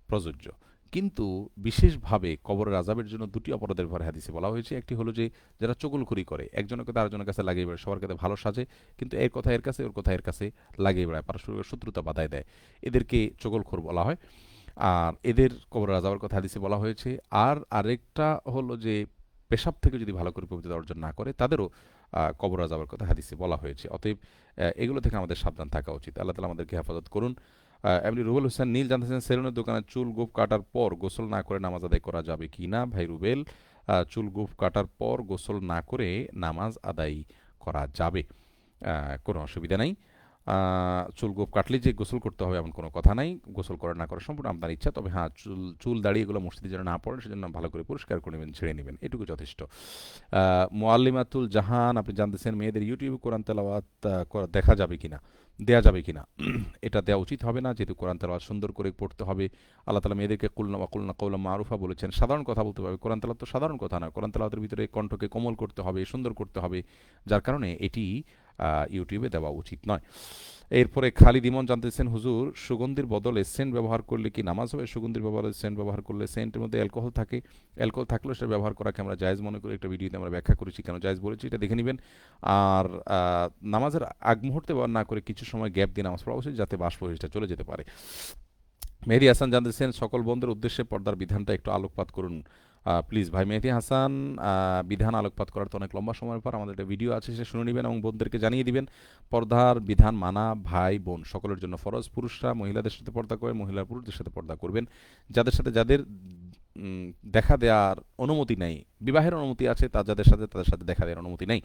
প্রযোজ্য। কিন্তু বিশেষভাবে কবরের আযাবের জন্য দুটি অপরাধের ব্যাপারে হাদিসে বলা হয়েছে। একটি হলো যে যারা চুগলখড়ি করে, একজনের কথা আরেকজনের কাছে লাগিয়ে বেড়ায়, সবার কাছে ভালো সাজে, কিন্তু এর কথা এর কাছে, ওর কথা এর কাছে লাগিয়ে বেড়ায়, পারস্পরিক শত্রুতা বাধায় দেয়, এদেরকে চুগলখোর বলা হয়। আর এদের কবরের আযাবের কথা হাদিসে বলা হয়েছে। আর আরেকটা হলো যে পেশাব থেকে যদি ভালো করে পবিত্রতা অর্জন না করে, তাদেরও কবর আযাবের কথা হাদিসে বলা হয়েছে। অতএব এগুলো থেকে আমাদের সাবধান থাকা উচিত। আল্লাহ তাআলা আমাদেরকে হেফাজত করুন। এমনি রুবেল হোসেন নীল জানতেছেন, সেলুনের দোকানে চুল গোঁফ কাটার পর গোসল না করে নামাজ আদায় করা যাবে কি না? ভাই রুবেল, চুল গোঁফ কাটার পর গোসল না করে নামাজ আদায় করা যাবে, কোনো অসুবিধা নাই। চুল গোঁফ কাটলে যে গোসল করতে হবে এমন কোনো কথা নাই। গোসল করা না করা সম্পূর্ণ আপনার ইচ্ছা। তবে হ্যাঁ, চুল চুল দাড়ি এগুলো মসজিদে যেন না পড়েন সেজন্য ভালো করে পরিষ্কার করে নেবেন, ছেড়ে নেবেন, এটুকু যথেষ্ট। মোয়াল্লিমাতুল জাহান আপনি জানতেছেন মেয়েদের ইউটিউবে কোরআন তেলাওয়াত দেখা যাবে কিনা, দেয়া যাবে কিনা? এটা দেওয়া উচিত হবে না, যেহেতু কোরআন তেলাওয়াত সুন্দর করে পড়তে হবে। আল্লাহ তাআলা মেয়েদেরকে কুলনা ওয়াকুলনা কওলাম মারুফা বলেছেন, সাধারণ কথা বলতে হবে। কোরআন তেলাওয়াত তো সাধারণ কথা না, কোরআন তেলাওয়াতের ভিতরে কণ্ঠকে কোমল করতে হবে, সুন্দর করতে হবে, যার কারণে এটি ইউটিউবে দেওয়া উচিত নয়। এরপরে খালিদ ইমন জানতেছেন, হুজুর সুগন্ধির বদলে সেন্ট ব্যবহার করলে কি নামাজ হবে? সুগন্ধির বদলে সেন্ট ব্যবহার করলে সেন্টের মধ্যে অ্যালকোহল থাকে, অ্যালকোহল থাকলেও সেটা ব্যবহার করাকে আমরা জায়েজ মনে করি। একটা ভিডিওতে আমরা ব্যাখ্যা করেছি কেন জায়েজ বলেছি, এটা দেখে নেবেন। আর নামাজের আগ মুহূর্তে ব্যবহার না করে কিছু সময় গ্যাপ দিয়ে নামাজ পড়া উচিত, যাতে বাষ্প হিসটা চলে যেতে পারে। মেহেদী হাসান জানতেছেন, সকল বন্ধুর উদ্দেশ্যে পর্দার বিধানটা একটু আলোকপাত করুন প্লিজ। ভাই মেহেদী হাসান, বিধান আলোকপাত করার তো অনেক লম্বা সময়ের পর আমাদের একটা ভিডিও আছে, সে শুনে নেবেন এবং বোনদেরকে জানিয়ে দিবেন। পর্দার বিধান মানা ভাই বোন সকলের জন্য ফরজ। পুরুষরা মহিলাদের সাথে পর্দা করে, মহিলারা পুরুষদের সাথে পর্দা করবেন। যাদের সাথে যাদের দেখা দেওয়ার অনুমতি নেই, বিবাহের অনুমতি আছে, যাদের সাথে তাদের সাথে দেখা দেওয়ার অনুমতি নেই।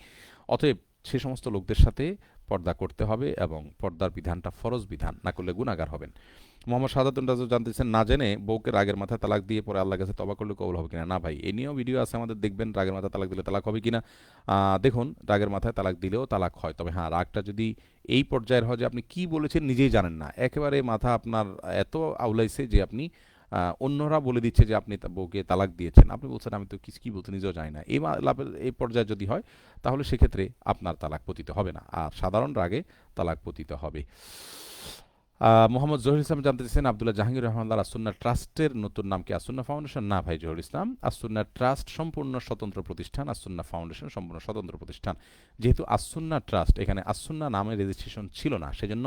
অতএব সে সমস্ত লোকদের সাথে পর্দা করতে হবে এবং পর্দার বিধানটা ফরজ বিধান, না করলে গুনাহগার হবেন। মোহাম্মদ শাহাদাতুন রাজু জানতেছেন, না জেনে বউকে রাগের মাথায় তালাক দিয়ে পরে আল্লাহর কাছে তওবা করলে কবুল হবে কিনা? না ভাই, এ নিয়েও ভিডিও আছে আমাদের, দেখবেন রাগের মাথায় তালাক দিলে তালাক হবে কিনা। দেখুন, রাগের মাথায় তালাক দিলেও তালাক হয়, তবে হ্যাঁ, রাগটা যদি এই পর্যায়ের হয় যে আপনি কি বলেছেন নিজেই জানেন না, একেবারে মাথা আপনার এত আউলাইছে যে আপনি অন্যরা বলে দিচ্ছে যে আপনি বউকে তালাক দিয়েছেন, আপনি বলছেন আমি তো কি বলতে নিজেও জানি না, এই পর্যায়ে যদি হয় তাহলে সেক্ষেত্রে আপনার তালাক পতিত হবে না, আর সাধারণ রাগে তালাক পতিত হবে। মোহাম্মদ জহির ইসলাম জানতে চাইছেন, আব্দুল্লাহ জাহাঙ্গীর রহমানুল্লাহ আসুন্না ট্রাস্টের নতুন নাম কি আসুন্না ফাউন্ডেশন? না ভাই জহির ইসলাম, আসুন্না ট্রাস্ট সম্পূর্ণ স্বতন্ত্র প্রতিষ্ঠান, আসুন্না ফাউন্ডেশন সম্পূর্ণ স্বতন্ত্র প্রতিষ্ঠান। যেহেতু আসুন্না ট্রাস্ট, এখানে আসুন্না নামে রেজিস্ট্রেশন ছিল না, সেজন্য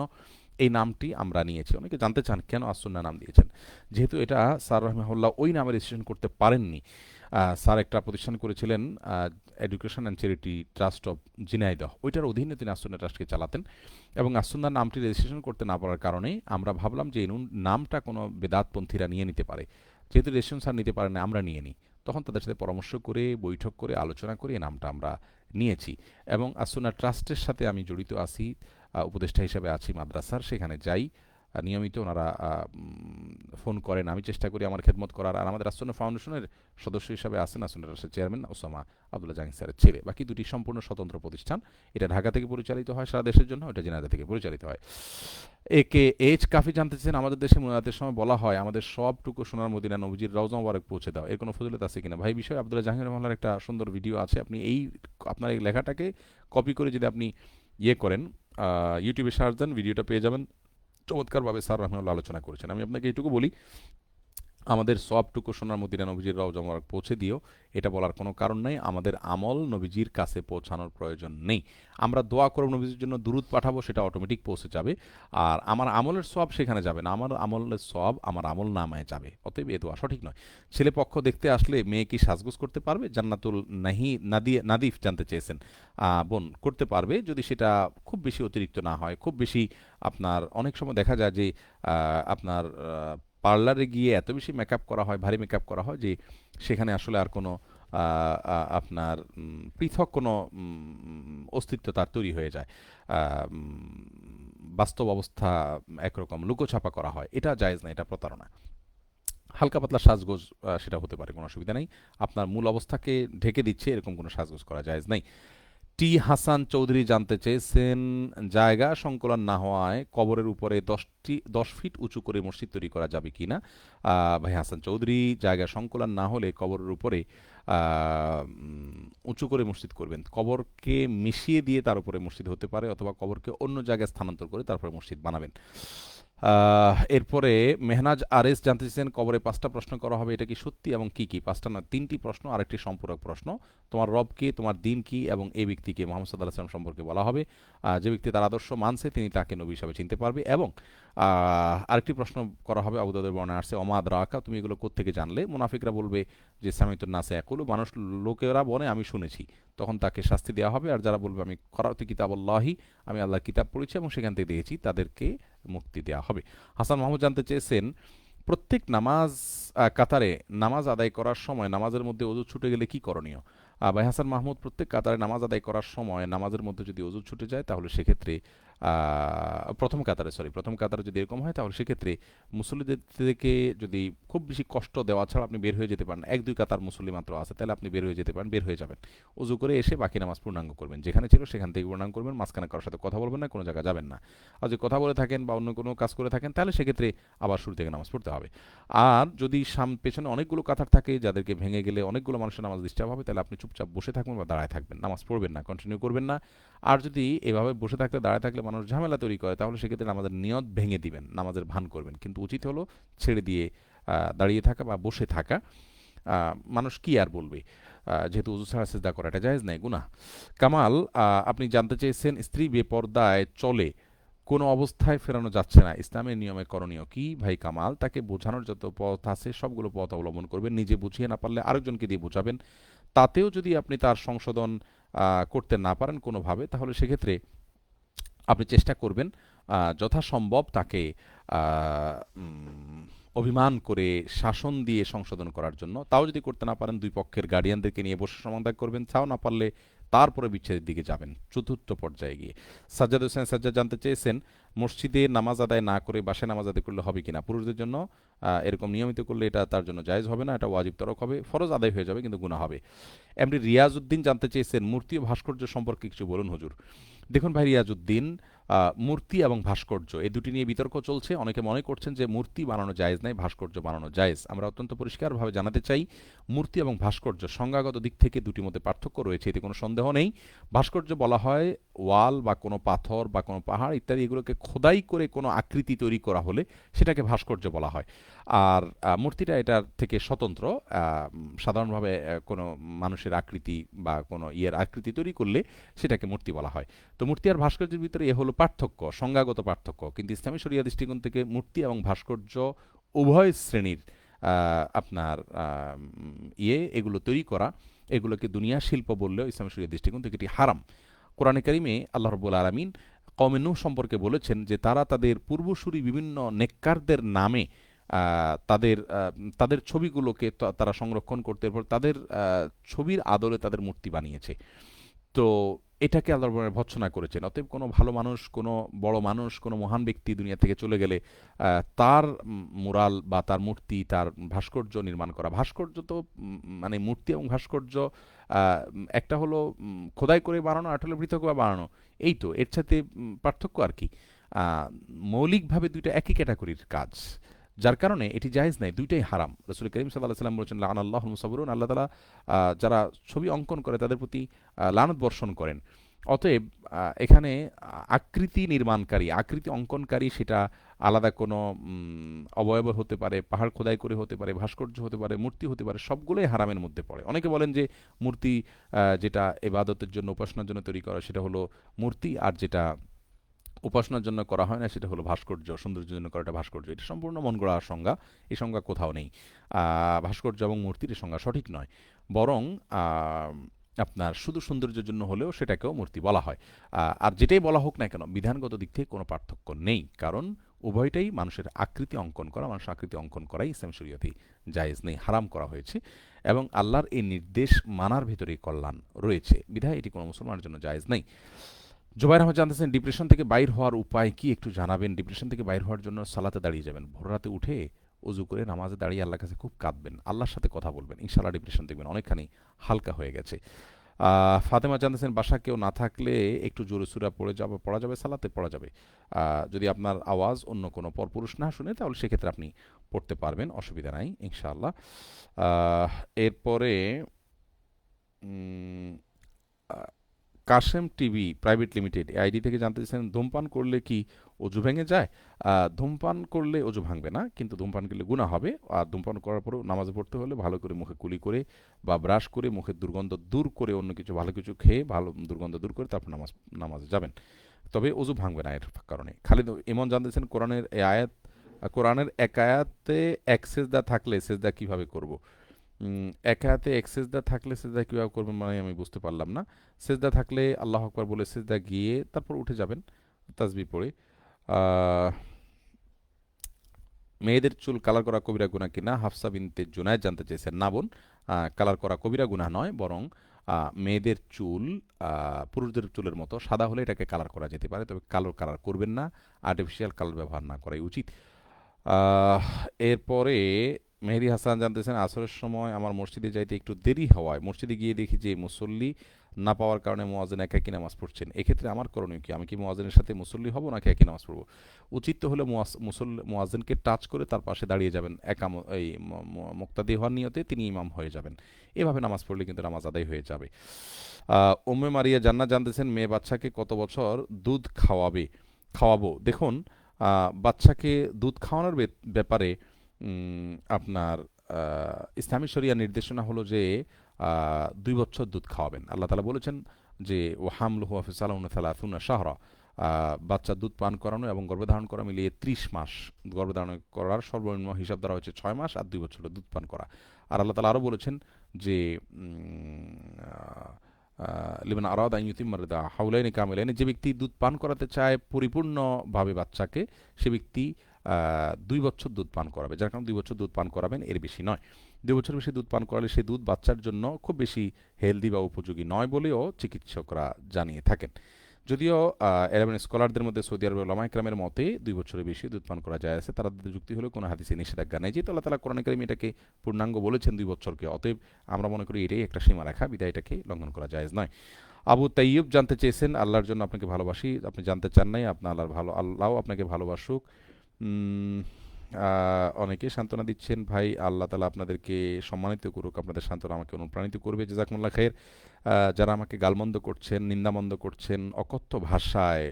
এই নামটি আমরা নিয়েছি। অনেকে জানতে চান কেন আসুন্না নাম দিয়েছেন। যেহেতু এটা স্যার রহমাহুল্লাহ ওই নামে রেজিস্ট্রেশন করতে পারেননি, স্যার একটা প্রতিষ্ঠান করেছিলেন education and charity trust of Jhenaidah, ওইটার অধীনে তিনি আসুন্না ট্রাস্টকে চালাতেন, এবং আসুন্নার নামটি রেজিস্ট্রেশন করতে না পারার কারণে আমরা ভাবলাম যে এই নামটা কোনো বেদাতপন্থীরা নিয়ে নিতে পারে, যেহেতু রেজিস্ট্রেশন স্যার নিতে পারেন না, আমরা নিয়ে নিই। তখন তাদের সাথে পরামর্শ করে, বৈঠক করে, আলোচনা করে এই নামটা আমরা নিয়েছি। এবং আসুন্না ট্রাস্টের সাথে আমি জড়িত আছি, উপদেষ্টা হিসেবে আছি মাদ্রাসার, সেখানে যাই নিয়মিত, ওনারা ফোন করেন, আমি চেষ্টা করি আমার খেদমত করার। আর আমাদের আসুন্না ফাউন্ডেশনের সদস্য হিসাবে আছেন আসুন্না ট্রাস্টের চেয়ারম্যান ওসামা আব্দুল্লাহ জাহাঙ্গীর স্যারের ছেলে। বাকি দুটি সম্পূর্ণ স্বতন্ত্র প্রতিষ্ঠান, এটা ঢাকা থেকে পরিচালিত হয় সারা দেশের জন্য, ওটা জেনারেল থেকে পরিচালিত হয়। একে এইচ কাফি জানতে চান, আমাদের দেশে মুনাজাতের সময় বলা হয় আমাদের সবটুকু সোনার মদিনা নবীজির রওজা মোবারক পৌঁছে দাও, এর কোনো ফজিলত আছে কিনা? ভাই বিষয়ে আব্দুল্লাহ জাহাঙ্গীর রহমানের একটা সুন্দর ভিডিও আছে, আপনি আপনার এই লেখাটাকে কপি করে যদি আপনি করেন, ইউটিউবে সার্চ দেন, ভিডিওটা পেয়ে যাবেন। চমৎকারভাবে স্যার রহমানুল্লাহ আলোচনা করেছেন। আমি আপনাকে এইটুকু বলি, আমাদের সবটুকু সোনার মদিনা নবীজির রওজা মোবারক পৌঁছে দিও, এটা বলার কোনো কারণ নাই। আমাদের আমল নবীজির কাছে পৌঁছানোর প্রয়োজন নেই। আমরা দোয়া করব নবীজির জন্য, দুরুদ পাঠাবো, সেটা অটোমেটিক পৌঁছে যাবে। আর আমার আমলের সব সেখানে যাবে না, আমার আমলের সব আমার আমল নামায় যাবে। অতএব এ দোয়া সঠিক নয়। ছেলে পক্ষ দেখতে আসলে মেয়ে কি সাজগোজ করতে পারবে? জান্নাতুল নাদিফ জানতে চেয়েছেন। বোন করতে পারবে, যদি সেটা খুব বেশি অতিরিক্ত না হয়, খুব বেশি আপনার অনেক সময় দেখা যায় যে আপনার পার্লারে গিয়ে এত বেশি মেকআপ করা হয়, ভারী মেকআপ করা হয় যে সেখানে আসলে আর কোনো আপনার পৃথক কোনো অস্তিত্ব তার তৈরি হয়ে যায়, বাস্তব অবস্থা একরকম লুকোছাপা করা হয়, এটা জায়েজ না, এটা প্রতারণা। হালকা পাতলা সাজগোজ সেটা হতে পারে, কোনো অসুবিধা নেই। আপনার মূল অবস্থাকে ঢেকে দিচ্ছে এরকম কোনো সাজগোজ করা জায়েজ নাই। টি হাসান চৌধুরী জানতে চেয়েছেন, জায়গা সংকুলন না হওয়ায় কবরের উপরে 10 ফিট উঁচু করে মসজিদ তৈরি করা যাবে কি না? ভাই হাসান চৌধুরী, জায়গা সংকুলন না হলে কবরের উপরে উঁচু করে মসজিদ করবেন। কবরকে মিশিয়ে দিয়ে তার উপরে মসজিদ হতে পারে, অথবা কবরকে অন্য জায়গায় স্থানান্তর করে তারপরে মসজিদ বানাবেন। এরপরে মেহনাজ আরেস জানতে চাইছেন কবরে 5টা প্রশ্ন করা হবে, এটা কি সত্যি এবং কি কি? 5টা না 3টি প্রশ্ন আর একটি সম্পূরক প্রশ্ন। তোমার রব কে, তোমার দিন কি এবং এই ব্যক্তিকে মোহাম্মদ সাল্লাল্লাহু আলাইহি ওয়াসাল্লাম সম্পর্কে বলা হবে। যে ব্যক্তি তার আদর্শ মানছে তিনি তাকে নবী হিসাবে চিনতে পারবে। এবং আরেকটি প্রশ্ন করা হবে, আবু দাউদের বর্ণনায় আসছে অমা আদরাকা, তুমি এগুলো কোত্থেকে জানলে? মুনাফিকরা বলবে যে সামিতুন নাসা ইয়াকুলু, মানুষ লোকেরা বলে আমি শুনেছি। তখন তাকে শাস্তি দেওয়া হবে। আর যারা বলবে আমি করাতু কিতাবাল্লাহি, আমি আল্লাহর কিতাব পড়েছি এবং সেখান থেকে দেখেছি, তাদেরকে মুক্তি দেওয়া হবে। হাসান মাহমুদ জানতে চেয়েছেন প্রত্যেক নামাজ কাতারে নামাজ আদায় করার সময় নামাজের মধ্যে অজু ছুটে গেলে কি করণীয়? ভাই হাসান মাহমুদ, প্রত্যেক কাতারে নামাজ আদায় করার সময় নামাজের মধ্যে যদি অজু ছুটে যায় তাহলে সেক্ষেত্রে প্রথম কাতারে যদি এরকম হয় তাহলে সেক্ষেত্রে মুসল্লিদের থেকে যদি খুব বেশি কষ্ট দেওয়া ছাড়া আপনি বের হয়ে যেতে পারেন, 1-2 কাতার মুসল্লি মাত্র আছে, তাহলে আপনি বের হয়ে যেতে পারেন, বের হয়ে যাবেন। অজু করে এসে বাকি নামাজ পূর্ণাঙ্গ করবেন, যেখানে ছিল সেখান থেকে পূর্ণাঙ্গ করবেন, মাঝখানে কারোর সাথে কথা বলবেন না, কোনো জায়গায় যাবেন না। আর যদি কথা বলে থাকেন বা অন্য কোনো কাজ করে থাকেন তাহলে সেক্ষেত্রে আবার শুরু থেকে নামাজ পড়তে হবে। আর যদি পেছনে অনেকগুলো কাতার থাকে যাদেরকে ভেঙে গেলে অনেকগুলো মানুষের নামাজ ডিস্টার্ব হবে, তাহলে আপনি চুপচাপ বসে থাকবেন বা দাঁড়ায় থাকবেন, নামাজ পড়বেন না, কন্টিনিউ করবেন না। আর যদি এভাবে বসে থাকলে দাঁড়ায় থাকলে মানুষ ঝামেলা তৈরি করে তাহলে সেক্ষেত্রে নামাজের নিয়ত ভেঙে দিবেন, নামাজের ভান করবেন, কিন্তু উচিত হলো ছেড়ে দিয়ে দাঁড়িয়ে থাকা বা বসে থাকা। মানুষ কি আর বলবে, যেহেতু উজু ছাড়া সিজদা করা এটা জায়েজ নাই, গুনাহ। কামাল, আপনি জানতে চেয়েছেন স্ত্রী বেপর্দায় চলে কোনো অবস্থায় ফেরানো যাচ্ছে না, ইসলামের নিয়মে করণীয় কি? ভাই কামাল, তাকে বোঝানোর যত পথ আছে সবগুলো পথ অবলম্বন করবেন, নিজে বুঝিয়ে না পারলে আরেকজনকে দিয়ে বোঝাবেন। তাতেও যদি আপনি তার সংশোধন করতে না পারেন কোনোভাবে, তাহলে সেক্ষেত্রে আপনি চেষ্টা করবেন যথাসম্ভব তাকে অভিমান করে শাসন দিয়ে সংশোধন করার জন্য। তাও যদি করতে না পারেন দুই পক্ষের গার্ডিয়ানদেরকে নিয়ে বসে সমাধান করবেন, তাও না পারলে তারপরে বিচ্ছেদের দিকে যাবেন চতুর্থ পর্যায়ে গিয়ে। সাজ্জাদ হোসেন সাজ্জাদ জানতে চেয়েছেন মসজিদে নামাজ আদায় না করে বাসায় নামাজ আদায় করলে হবে কিনা? পুরুষদের জন্য এরকম নিয়মিত করলে এটা তার জন্য জায়েজ হবে না, এটা ওয়াজিব তরক হবে, ফরজ আদায় হয়ে যাবে কিন্তু গুনাহ হবে। এমনি রিয়াজউদ্দিন জানতে চেয়েছেন মূর্তি ও ভাস্কর্য সম্পর্কে কিছু বলুন হুজুর। দেখুন ভাই রিয়াজউদ্দিন, মূর্তি এবং ভাস্কর্য এই দুটি নিয়ে বিতর্ক চলছে। অনেকে মনে করছেন যে মূর্তি বানানো জায়েজ নাই, ভাস্কর্য বানানো জায়েজ। আমরা অত্যন্ত পরিষ্কারভাবে জানাতে চাই মূর্তি এবং ভাস্কর্য সংজ্ঞাগত দিক থেকে দুটির মধ্যে পার্থক্য রয়েছে, এতে কোনো সন্দেহ নেই। ভাস্কর্য বলা হয় ওয়াল বা কোনো পাথর বা কোনো পাহাড় ইত্যাদি এগুলোকে খোদাই করে কোনো আকৃতি তৈরি করা হলে সেটাকে ভাস্কর্য বলা হয়। আর মূর্তিটা এটার থেকে স্বতন্ত্র। সাধারণভাবে কোনো মানুষের আকৃতি বা কোনো ইয়ের আকৃতি তৈরি করলে সেটাকে মূর্তি বলা হয়। তো মূর্তি আর ভাস্কর্যের ভিতরে এ হলো পার্থক্য, সংজ্ঞাগত পার্থক্য। কিন্তু ইসলামী শরিয়া দৃষ্টিকোণ থেকে মূর্তি এবং ভাস্কর্য উভয় শ্রেণীর আপনার এগুলো তৈরি করা, এগুলোকে দুনিয়া শিল্প বললেও ইসলামী শরিয়া দৃষ্টিকোণ থেকে এটি হারাম। কোরআনে কারিমে আল্লাহ রাব্বুল আলামিন কওমে নূহ সম্পর্কে বলেছেন যে তারা তাদের পূর্বসূরি বিভিন্ন নেককারদের নামে তাদের তাদের ছবিগুলোকে তারা সংরক্ষণ করতে, এরপর তাদের ছবির আদলে তাদের মূর্তি বানিয়েছে। তো এটাকে আল্লাহ রাব্বুল আলামিন ভর্ৎসনা করেছেন। অতএব কোনো ভালো মানুষ, কোনো বড় মানুষ, কোনো মহান ব্যক্তি দুনিয়া থেকে চলে গেলে তার মুরাল বা তার মূর্তি, তার ভাস্কর্য নির্মাণ করা। ভাস্কর্য তো মানে মূর্তি এবং ভাস্কর্য একটা হলো খোদাই করে বানানো, আর হলো পৃথকভাবে বানানো। এই তো এর সাথে পার্থক্য আর কি। আহ, মৌলিকভাবে দুইটা একই ক্যাটাগরির কাজ, যার কারণে এটি জায়েজ নাই, দুইটাই হারাম। রাসূল করিম সাল্লাল্লাহু আলাইহি ওয়াসাল্লাম বলেছেন লাআনাল্লাহুল মুসাববিরুন, আল্লাহ তাআলা যারা ছবি অঙ্কন করে তাদের প্রতি লানত বর্ষণ করেন। অতএব এখানে আকৃতি নির্মাণকারী, আকৃতি অঙ্কনকারী সেটা আলাদা কোনো অবয়ব হতে পারে, পাহাড় খোদাই করে হতে পারে, ভাস্কর্য হতে পারে, মূর্তি হতে পারে, সবগুলোই হারামের মধ্যে পড়ে। অনেকে বলেন যে মূর্তি যেটা ইবাদতের জন্য উপাসনার জন্য তৈরি করা সেটা হলো মূর্তি, আর যেটা উপাসনার জন্য করা হয় না সেটা হলো ভাস্কর্য, সৌন্দর্যের জন্য করাটা ভাস্কর্য। এটা সম্পূর্ণ মন গড়া সংজ্ঞা, এই সংজ্ঞা কোথাও নেই। ভাস্কর্য এবং মূর্তির এই সংজ্ঞা সঠিক নয়, বরং আপনার শুধু সৌন্দর্যের জন্য হলেও সেটাকেও মূর্তি বলা হয়। আর যেটাই বলা হোক না কেন বিধানগত দিক থেকে কোনো পার্থক্য নেই, কারণ উভয়টাই মানুষের আকৃতি অঙ্কন করা, মানুষের আকৃতি অঙ্কন করাই ইসলাম শরীয়তে জায়েজ নেই, হারাম করা হয়েছে। এবং আল্লাহর এই নির্দেশ মানার ভেতরেই কল্যাণ রয়েছে, বিধায় এটি কোনো মুসলমানের জন্য জায়েজ নেই। জুবাইর আহমদ জানতেছেন ডিপ্রেশন থেকে বাইর হওয়ার উপায় কি একটু জানাবেন। ডিপ্রেশন থেকে বাইর হওয়ার জন্য সালাতে দাঁড়িয়ে যাবেন, ভোর রাতে উঠে অজু করে নামাজে দাঁড়িয়ে আল্লাহর কাছে খুব কাঁদবেন, আল্লাহর সাথে কথা বলবেন, ইনশাআল্লাহ ডিপ্রেশন দেখবেন অনেকখানি হালকা হয়ে গেছে। ফাতেমা জানতেছেন বাসা কেউ না থাকলে একটু জোরে সুরা পড়া যাবে, সালাতে পড়া যাবে। যদি আপনার আওয়াজ অন্য কোনো পরপুরুষ না শুনে তাহলে সেক্ষেত্রে আপনি পড়তে পারবেন, অসুবিধা নাই ইনশাআল্লাহ। এরপরে উম, কাশেম টিভি প্রাইভেট লিমিটেড এই আইডি থেকে জানতে চাইছেন ধূমপান করলে কি অজু ভেঙে যায়? ধূমপান করলে অজু ভাঙবে না, কিন্তু ধূমপান করলে গুনাহ হবে। আর ধূমপান করার পরেও নামাজে পড়তে হলে ভালো করে মুখে কুলি করে বা ব্রাশ করে মুখের দুর্গন্ধ দূর করে অন্য কিছু ভালো কিছু খেয়ে ভালো দুর্গন্ধ দূর করে তারপর নামাজে যাবেন। তবে অজু ভাঙবে না এর কারণে। খালিদ ইমন জানতেছেন কোরআনের এক আয়াতে এক সেজদা থাকলে সেজদা কিভাবে করব? এক আয়াতে এক সেজদা থাকলে সেজদা কিভাবে করবেন মানে আমি বুঝতে পারলাম না। সেজদা থাকলে আল্লাহ আকবার বলে সেজদা গিয়ে তারপর উঠে যাবেন তাসবিহ পড়ে। আহ, মেয়েদের চুল কালার করা কবিরা গুনাহ কিনা হাফসা বিনতে জুনায়েদ জানতে চেয়েছেন। না বোন, কালার করা কবিরা গুনাহ নয়, বরং মেয়েদের চুল পুরুষদের চুলের মতো সাদা হলে এটাকে কালার করা যেতে পারে, তবে কালো কালার করবেন না, আর্টিফিশিয়াল কালার ব্যবহার না করাই উচিত। আহ, এরপরে মেহেদী হাসান জানতেছেন আসরের সময় আমার মসজিদে যাইতে একটু দেরি হওয়ায় মসজিদে গিয়ে দেখি যে মুসল্লি না পাওয়ার কারণে মুয়াজ্জিন একাকী নামাজ পড়ছেন, এক্ষেত্রে আমার করণীয় কি? আমি কি মুয়াজ্জিনের সাথে মুসল্লি হব নাকি একই নামাজ পড়বো? উচিত তো হলে মুয়াজ্জিনকে টাচ করে তার পাশে দাঁড়িয়ে যাবেন, এই মুক্তাদি হওয়ার নিয়তে তিনি ইমাম হয়ে যাবেন। এভাবে নামাজ পড়লে কিন্তু নামাজ আদায় হয়ে যাবে। উম্মে মারিয়া জান্নাত জানতেছেন মেয়ে বাচ্চাকে কত বছর দুধ খাওয়াবো? দেখুন, বাচ্চাকে দুধ খাওয়ানোর ব্যাপারে আপনার ইসলামী শরিয়া নির্দেশনা হলো যে 2 বছর দুধ খাওয়াবেন। আল্লাহ তালা বলেছেন যে ও হামলুহু ফিসালাউনা সালাসুনা শাহরা, বাচ্চা দুধ পান করানো এবং গর্ভধারণ করা মিলিয়ে 30 মাস। গর্ভধারণ করার সর্বনিম্ন হিসাব দ্বারা হচ্ছে 6 মাস, আর 2 বছর দুধ পান করা। আর আল্লাহ তালা আরও বলেছেন যে লিমান আরাদ আন ইউতিম্মার রিদা হাউলাইনি কামিলাইনি, যে ব্যক্তি দুধ পান করাতে চায় পরিপূর্ণভাবে বাচ্চাকে, সে ব্যক্তি 2 বছর দুধ পান করাবে। যার কারণে 2 বছর দুধ পান করাবেন, এর বেশি নয়। 2 বছর বেশি দুধ পান করালে সেই দুধ বাচ্চার জন্য খুব বেশি হেলদি বা উপযোগী নয় বলেও চিকিৎসকরা জানিয়ে থাকেন। যদিও এরাবিয়ান স্কলারদের মধ্যে সৌদি আরবের উলামা ইকরামের মতে 2 বছরের বেশি দুধ পান করা যায় আছে, তারা যুক্তি হলো কোনো হাদিসে নিষেধাজ্ঞা নেই, যেহেতু আল্লাহ তাআলা কোরআনে কারিমে এটাকে পূর্ণাঙ্গ বলেছেন 2 বছরকে, অতএব আমরা মনে করি এটাই একটা সীমারেখা, বিধায় এটাকে লঙ্ঘন করা জায়েজ নয়। আবু তাইয়ুব জানতে চেয়েছেন আল্লাহর জন্য আপনাকে ভালোবাসি, আপনি জানতে চান নাই আপনার আল্লাহ আপনাকে ভালোবাসুক। উম, অনেকে সান্ত্বনা দিচ্ছেন, ভাই আল্লাহ তালা আপনাদেরকে সম্মানিত করুক, আপনাদের সান্ত্বনা আমাকে অনুপ্রাণিত করবে, জাযাকুমুল্লাহ খাইর। যারা আমাকে গালমন্দ করছেন, নিন্দামন্দ করছেন অকথ্য ভাষায়,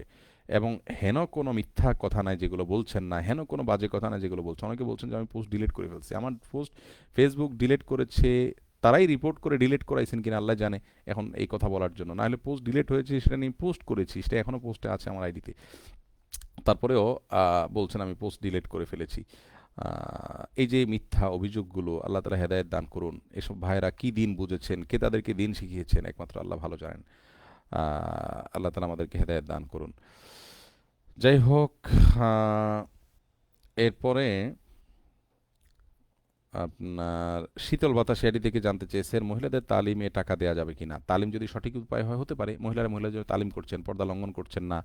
এবং হেন কোনো মিথ্যা কথা নাই যেগুলো বলছেন না, হেন কোনো বাজে কথা নাই যেগুলো বলছেন। অনেকে বলছেন যে আমি পোস্ট ডিলিট করে ফেলছি, আমার পোস্ট ফেসবুক ডিলিট করেছে, তারাই রিপোর্ট করে ডিলিট করাইছেন কিনা আল্লাহ জানে, এখন এই কথা বলার জন্য। না হলে পোস্ট ডিলিট হয়েছে সেটা নিয়ে পোস্ট করেছি, সেটা এখনও পোস্টে আছে আমার আইডিতে, তারপরেও বলছেন আমি পোস্ট ডিলিট করে ফেলেছি। এই যে মিথ্যা অভিযোগগুলো, আল্লাহ তালা হেদায়েত দান করুন। এসব ভাইরা কি দিন বুঝেছেন, কে তাদেরকে দিন শিখিয়েছেন, একমাত্র আল্লাহ ভালো জানেন। আল্লাহ তালা আমাদেরকে হেদায়েত দান করুন। যাই হোক, এরপরে আপনার শীতল বাতাস এডি থেকে জানতে চেয়েছেন মহিলাদের তালিমে টাকা দেওয়া যাবে কিনা। তালিম যদি সঠিক উপায় হয় হতে পারে, মহিলারা যদি তালিম করছেন, পর্দা লঙ্ঘন করছেন না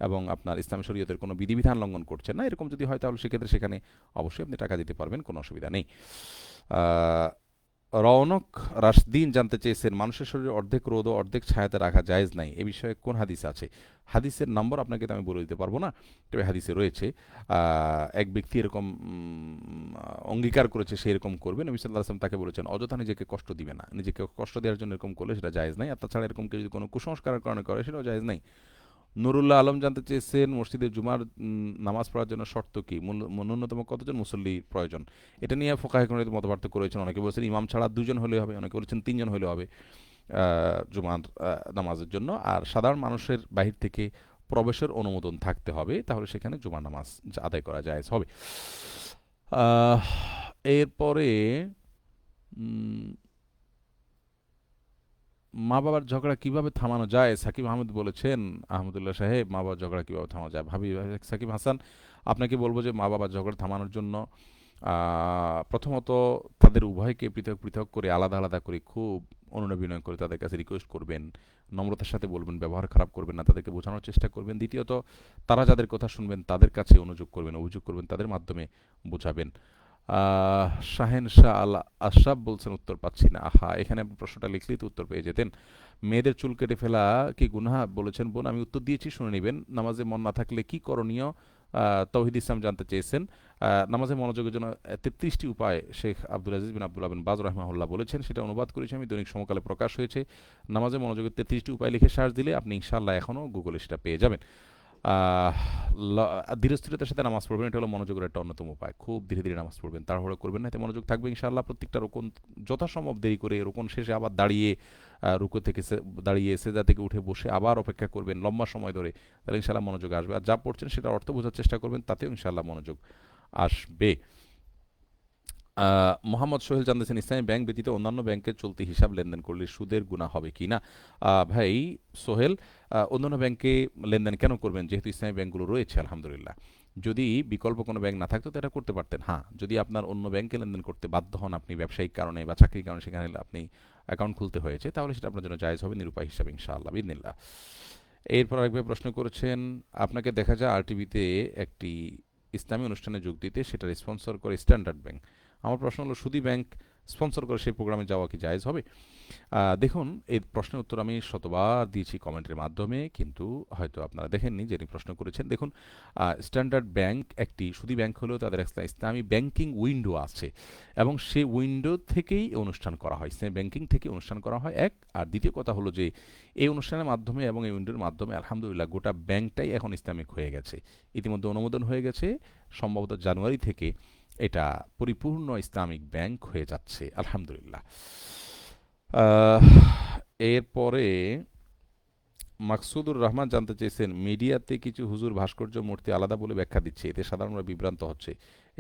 এবং আপনার ইসলামী শরীয়তের কোনো বিধিবিধান লঙ্ঘন করছেন না, এরকম যদি হয় তাহলে সেক্ষেত্রে সেখানে অবশ্যই আপনি টাকা দিতে পারবেন, কোনো অসুবিধা নেই। রওনক রাশদিন জানতে চেয়েছেন মানুষের শরীরে অর্ধেক রোদ ও অর্ধেক ছায়াতে রাখা জায়েজ নাই, এ বিষয়ে কোন হাদিস আছে? হাদিসের নম্বর আপনাকে তো আমি বলে দিতে পারবো না, তবে হাদিসে রয়েছে এক ব্যক্তি এরকম অঙ্গীকার করেছে সে এরকম করবে। নবী সাল্লাল্লাহু আলাইহি ওয়াসাল্লাম তাকে বলেছেন অযথা নিজেকে কষ্ট দিবে না, নিজেকে কষ্ট দেওয়ার জন্য এরকম করলে সেটা জায়েজ নাই, আর তাছাড়া এরকম কেউ যদি কোনো কুসংস্কারের কারণে করে সেটাও জায়েজ নাই। নুরুল্লাহ আলম জানতে চেয়েছেন মসজিদে জুমার নামাজ পড়ার জন্য শর্ত কি, ন্যূনতম কতজন মুসল্লি প্রয়োজন? এটা নিয়ে ফোকাহে কোন মতপার্থক্য রয়েছেন। অনেকে বলছেন ইমাম ছাড়া 2 জন হলে হবে, অনেকে বলছেন 3 জন হলে হবে জুমার নামাজের জন্য, আর সাধারণ মানুষের বাহির থেকে প্রবেশের অনুমোদন থাকতে হবে, তাহলে সেখানে জুমার নামাজ আদায় করা জায়েজ হবে। আহ, এরপরে মা বাবার ঝগড়া কিভাবে থামানো যায়, সাকিব আহমেদ বলেছেন। আহমদুল্লাহ সাহেব, মা বাবার ঝগড়া কিভাবে থামানো যায়? ভাবি সাকিব হাসান, আপনাকে বলবো যে মা বাবার ঝগড়া থামানোর জন্য প্রথমত তাদের উভয়কে পৃথক পৃথক করে আলাদা আলাদা করে খুব অনুনয় করে তাদের কাছে রিকোয়েস্ট করবেন, নম্রতার সাথে বলবেন, ব্যবহার খারাপ করবেন না, তাদেরকে বোঝানোর চেষ্টা করবেন। দ্বিতীয়ত তারা যাদের কথা শুনবেন তাদের কাছে অনুযোগ করবেন, অভিযোগ করবেন, তাদের মাধ্যমে বোঝাবেন। শাহেন শাহ আল আশরাফ বলছেন উত্তর পাচ্ছি না। আহা, এখানে প্রশ্নটা লিখলেই তো উত্তর পেয়ে যেতেন। মেয়েদের চুল কেটে ফেলা কি গুনাহ বলেছেন বোন? আমি উত্তর দিয়েছি, শুনে নেবেন। নামাজে মন না থাকলে কি করণীয়? তৌহিদ ইসলাম জানতে চেয়েছেন নামাজে মনোযোগের জন্য 33টি উপায় শেখ আব্দুল আজিজ বিন আব্দুল্লাহ বিন বাজ রাহমাহুল্লাহ বলেছেন, সেটা অনুবাদ করেছি আমি, দৈনিক সমকালে প্রকাশ হয়েছে। নামাজে মনোযোগের 33টি উপায় লিখে সার্চ দিলে আপনি ইনশাআল্লাহ এখনও গুগলে সেটা পেয়ে যাবেন। আহ, ধীরস্থিরতার সাথে নামাজ পড়বেন, এটা হলো মনোযোগের একটা অন্যতম উপায়। খুব ধীরে ধীরে নামাজ পড়বেন, তাড়াহুড়ো করবেন না, এতে মনোযোগ থাকবে ইনশাআল্লাহ। প্রত্যেকটা রোকন যথাসম্ভব দেরি করে, রোকন শেষে আবার দাঁড়িয়ে রুকু থেকে দাঁড়িয়ে সেজদা থেকে উঠে বসে আবার অপেক্ষা করবেন লম্বা সময় ধরে, তাহলে ইনশাআল্লাহ মনোযোগ আসবে। আর যা পড়ছেন সেটা অর্থ বোঝার চেষ্টা করবেন, তাতেও ইনশাআল্লাহ মনোযোগ আসবে। মোহাম্মদ সোহেল জানতেছেন ইসলামী ব্যাংক ব্যতীত অন্যান্য ব্যাংকের চলতি হিসাব লেনদেন করলে সুদের গুনাহ হবে কি না। ভাই সোহেল, অন্যান্য ব্যাংকে লেনদেন কেন করবেন, যেহেতু ইসলামী ব্যাংকগুলো রয়েছে আলহামদুলিল্লাহ। যদি বিকল্প কোনো ব্যাংক না থাকতো তো এটা করতে পারতেন। হ্যাঁ, যদি আপনার অন্য ব্যাংকে লেনদেন করতে বাধ্য হন, আপনি ব্যবসায়িক কারণে বা চাকরির কারণে সেখানে আপনি অ্যাকাউন্ট খুলতে হয়েছে, তাহলে সেটা আপনার জন্য জায়েজ হবে নিরুপায় হিসাবে ইনশাআল্লাহ বিদিনিল্লাহ। এরপর আরেকভাবে প্রশ্ন করেছেন, আপনাকে দেখা যায় আরটিভিতে একটি ইসলামী অনুষ্ঠানে যোগ দিতে, সেটা স্পন্সর করে স্ট্যান্ডার্ড ব্যাংক। আমার প্রশ্ন হলো, সুদী ব্যাংক স্পন্সর করে সেই প্রোগ্রামে যাওয়া কি জায়েজ হবে? দেখুন, এই প্রশ্নের উত্তর আমি শতবার দিয়েছি কমেন্টের মাধ্যমে, কিন্তু হয়তো আপনারা দেখেননি যিনি প্রশ্ন করেছেন। দেখুন, স্ট্যান্ডার্ড ব্যাংক একটি সুদী ব্যাংক হলেও তাদের একটা ইসলামী ব্যাংকিং উইন্ডো আছে, এবং সেই উইন্ডো থেকেই অনুষ্ঠান করা হয়, ইসলামী ব্যাংকিং থেকে অনুষ্ঠান করা হয় এক। আর দ্বিতীয় কথা হলো যে এই অনুষ্ঠানের মাধ্যমে এবং এই উইন্ডোর মাধ্যমে আলহামদুলিল্লাহ গোটা ব্যাংকটাই এখন ইসলামিক হয়ে গেছে, ইতিমধ্যে অনুমোদন হয়ে গেছে। সম্ভবত জানুয়ারি থেকে এটা পরিপূর্ণ ইসলামিক ব্যাংক হয়ে যাচ্ছে আলহামদুলিল্লাহ। আহ, এরপরে মাকসুদুর রহমান জানতে চেয়েছেন, মিডিয়াতে কিছু হুজুর ভাস্কর্য মূর্তি আলাদা বলে ব্যাখ্যা দিচ্ছে, এতে সাধারণরা বিভ্রান্ত হচ্ছে।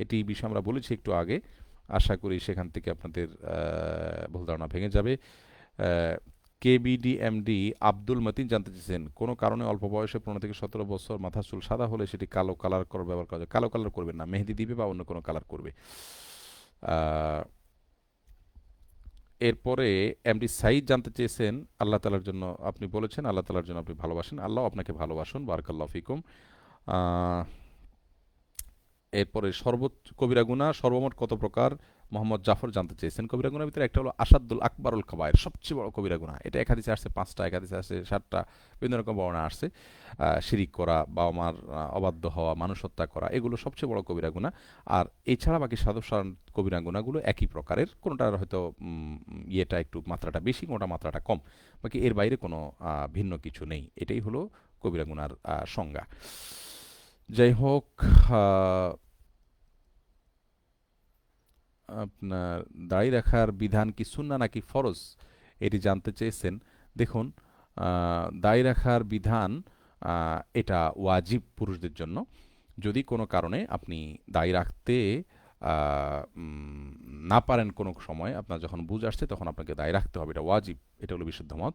এটি বিষয়ে আমরা বলেছি একটু আগে, আশা করি সেখান থেকে আপনাদের ভুল ধারণা ভেঙে যাবে। কেবিডিএমডি আব্দুল মতিন জানতে চেয়েছেন, কোনো কারণে অল্প বয়সে 15 থেকে 17 বছর মাথার চুল সাদা হলে সেটি কালো কালার করার ব্যবহার করা যায়। কালো কালার করবেন না, মেহেদি দিবে বা অন্য কোনো কালার করবে। আহ, এরপরে এমডি সাইদ জানতে চেয়েছেন, আল্লাহ তালার জন্য আপনি বলেছেন আল্লাহ তালার জন্য আপনি ভালোবাসেন, আল্লাহ আপনাকে ভালোবাসুন, বারাকাল্লাহ ফিকুম। আহ, এরপরে সর্বোচ্চ কবিরা গুনাহ সর্বমোট কত প্রকার, মোহাম্মদ জাফর জানতে চেয়েছেন। কবিরা গুনার ভিতরে একটা হলো আসাদুল আকবরুল কাবায়ের, সবচেয়ে বড় কবিরা গুনাহ। এটা এক হাদিসে আসছে 5টা, এক হাদিসে আসছে 7টা, বিভিন্ন রকম বর্ণনা আসছে। শিরিক করা, বাবা মার অবাধ্য হওয়া, মানুষ হত্যা করা, এগুলো সবচেয়ে বড় কবিরা গুনাহ। আর এছাড়া বাকি সাধারণ কবিরা গুনাহগুলো একই প্রকারের, কোনোটার হয়তো ইয়েটা একটু মাত্রাটা বেশি, কোনোটা মাত্রাটা কম, বাকি এর বাইরে কোনো ভিন্ন কিছু নেই। এটাই হলো কবিরা গুনার সংজ্ঞা। যাই হোক, আহ, আপনার দাড়ি রাখার বিধান কি সুন্নাহ নাকি ফরজ, এটি জানতে চেয়েছেন। দেখুন, দাড়ি রাখার বিধান এটা ওয়াজিব পুরুষদের জন্য। যদি কোনো কারণে আপনি দাড়ি রাখতে না পারেন, কোনো সময় আপনার যখন বুঝ আসছে তখন আপনাকে দাড়ি রাখতে হবে, এটা ওয়াজিব, এটা হলো বিশুদ্ধ মত।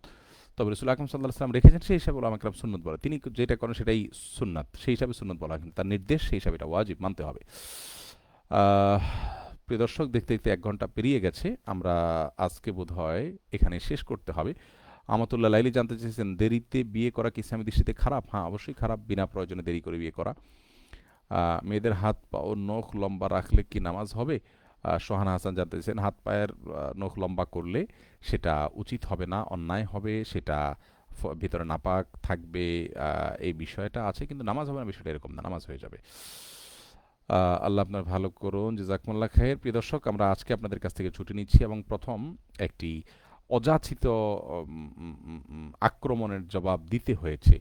তবে রসুল আকরাম সাল্লাল্লাহু আলাইহি ওয়াসাল্লাম রেখেছেন, সেই হিসাবে ওলামা কেরাম সুন্নত বলে, তিনি যেটা করেন সেটাই সুন্নাত, সেই হিসাবে সুন্নত বলা হয়, কিন্তু তার নির্দেশ সেই হিসাবে এটা ওয়াজিব, মানতে হবে। আহ, প্রিয় দর্শক, দেখতে দেখতে 1 ঘন্টা পেরিয়ে গেছে, আমরা আজকে বোধহয় এখানে শেষ করতে হবে। আমাতুল্লাহ লাইলি জানতে চেয়েছেন, দেরিতে বিয়ে করা কি ইসলামী দৃষ্টিতে খারাপ? হ্যাঁ, অবশ্যই খারাপ, বিনা প্রয়োজনে দেরি করে বিয়ে করা। মেয়েদের হাত পা ও নখ লম্বা রাখলে কি নামাজ হবে? সোহানা হাসান জানতে চেয়েছেন, হাত পায়ের নখ লম্বা করলে সেটা উচিত হবে না, অন্যায় হবে, সেটা ভিতরে নাপাক থাকবে, এই বিষয়টা আছে, কিন্তু নামাজ হবে না বিষয়টা এরকম না, নামাজ হয়ে যাবে। আল্লাহ আপনার ভালো করুন, জাযাকুমুল্লাহ খাইর। প্রিয় দর্শক, আমরা আজকে আপনাদের কাছ থেকে ছুটি নিচ্ছি, এবং প্রথম একটি অযাচিত আক্রমণের জবাব দিতে হয়েছে,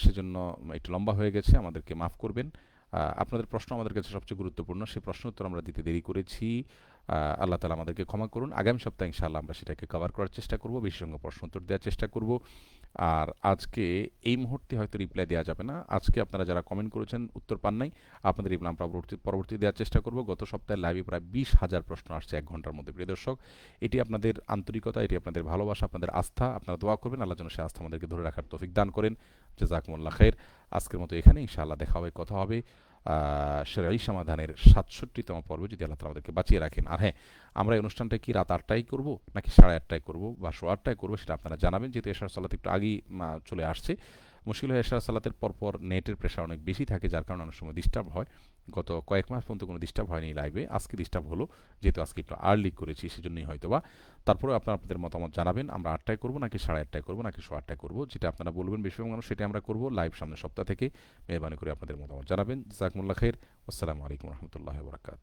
সেজন্য একটু লম্বা হয়ে গেছে, আমাদেরকে মাফ করবেন। আপনাদের প্রশ্ন আমাদের কাছে সবচেয়ে গুরুত্বপূর্ণ, সেই প্রশ্ন উত্তর আমরা দিতে দেরি করেছি, আল্লাহ তালা আমাদেরকে ক্ষমা করুন। আগামী সপ্তাহে ইনশাআল্লাহ আমরা সেটাকে কভার করার চেষ্টা করব, বিশেষজ্ঞ প্রশ্ন উত্তর দেওয়ার চেষ্টা করব। আর আজকে এই মুহূর্তে হয়তো রিপ্লাই দেওয়া যাবে না, আজকে আপনারা যারা কমেন্ট করেছেন উত্তর পান নাই, আপনাদের রিপ্লাই পরবর্তী দেওয়ার চেষ্টা করব। গত সপ্তাহে লাইভে প্রায় 20,000 প্রশ্ন আসছে 1 ঘন্টার মধ্যে। প্রিয় দর্শক, এটি আপনাদের আন্তরিকতা, এটি আপনাদের ভালোবাসা, আপনাদের আস্থা, আপনারা দোয়া করবেন আল্লাহ যেন সে আস্থা আমাদেরকে ধরে রাখার তৌফিক দান করেন। জাযাকুমুল্লাহ খাইর। আজকের মতো এখানে, ইনশাআল্লাহ দেখা হবে, কথা হবে সেরাই সমাধানের 67তম পর্বে, যদি আল্লাহ তাআলা আমাদেরকে বাঁচিয়ে রাখেন। আর হ্যাঁ, আমরা এই অনুষ্ঠানটা কি রাত 8টায় করব নাকি 8:30টায় করব বা 8:30টায় করব, সেটা আপনারা জানাবেন, যেহেতু এশার সালাত একটু আগেই চলে আসছে, মুশকিল হয় এশার সালাতের পরপর নেটের প্রেশার অনেক বেশি থাকে, যার কারণে অনেক সময় ডিস্টার্ব হয়। গত কয়েক মাস পর্যন্ত কোনো ডিস্টার্ব হয়নি লাইভে, আজকে ডিস্টার্ব হলো, যেহেতু আজকে একটু আর্লি করেছি সেজন্যই হয়তোবা। তারপরেও আপনারা আপনাদের মতামত জানাবেন, আমরা 8টায় করবো নাকি 8:30টায় করবো নাকি 8:15টায় করবো, যেটা আপনারা বলবেন বেশিরভাগ মানুষ সেটা আমরা করবো লাইভ সামনের সপ্তাহ থেকে। মেহরবানি করে আপনাদের মতামত জানাবেন। জাযাকুমুল্লাহ খাইর। আসসালামু আলাইকুম রহমতুল্লাহ বরকাত।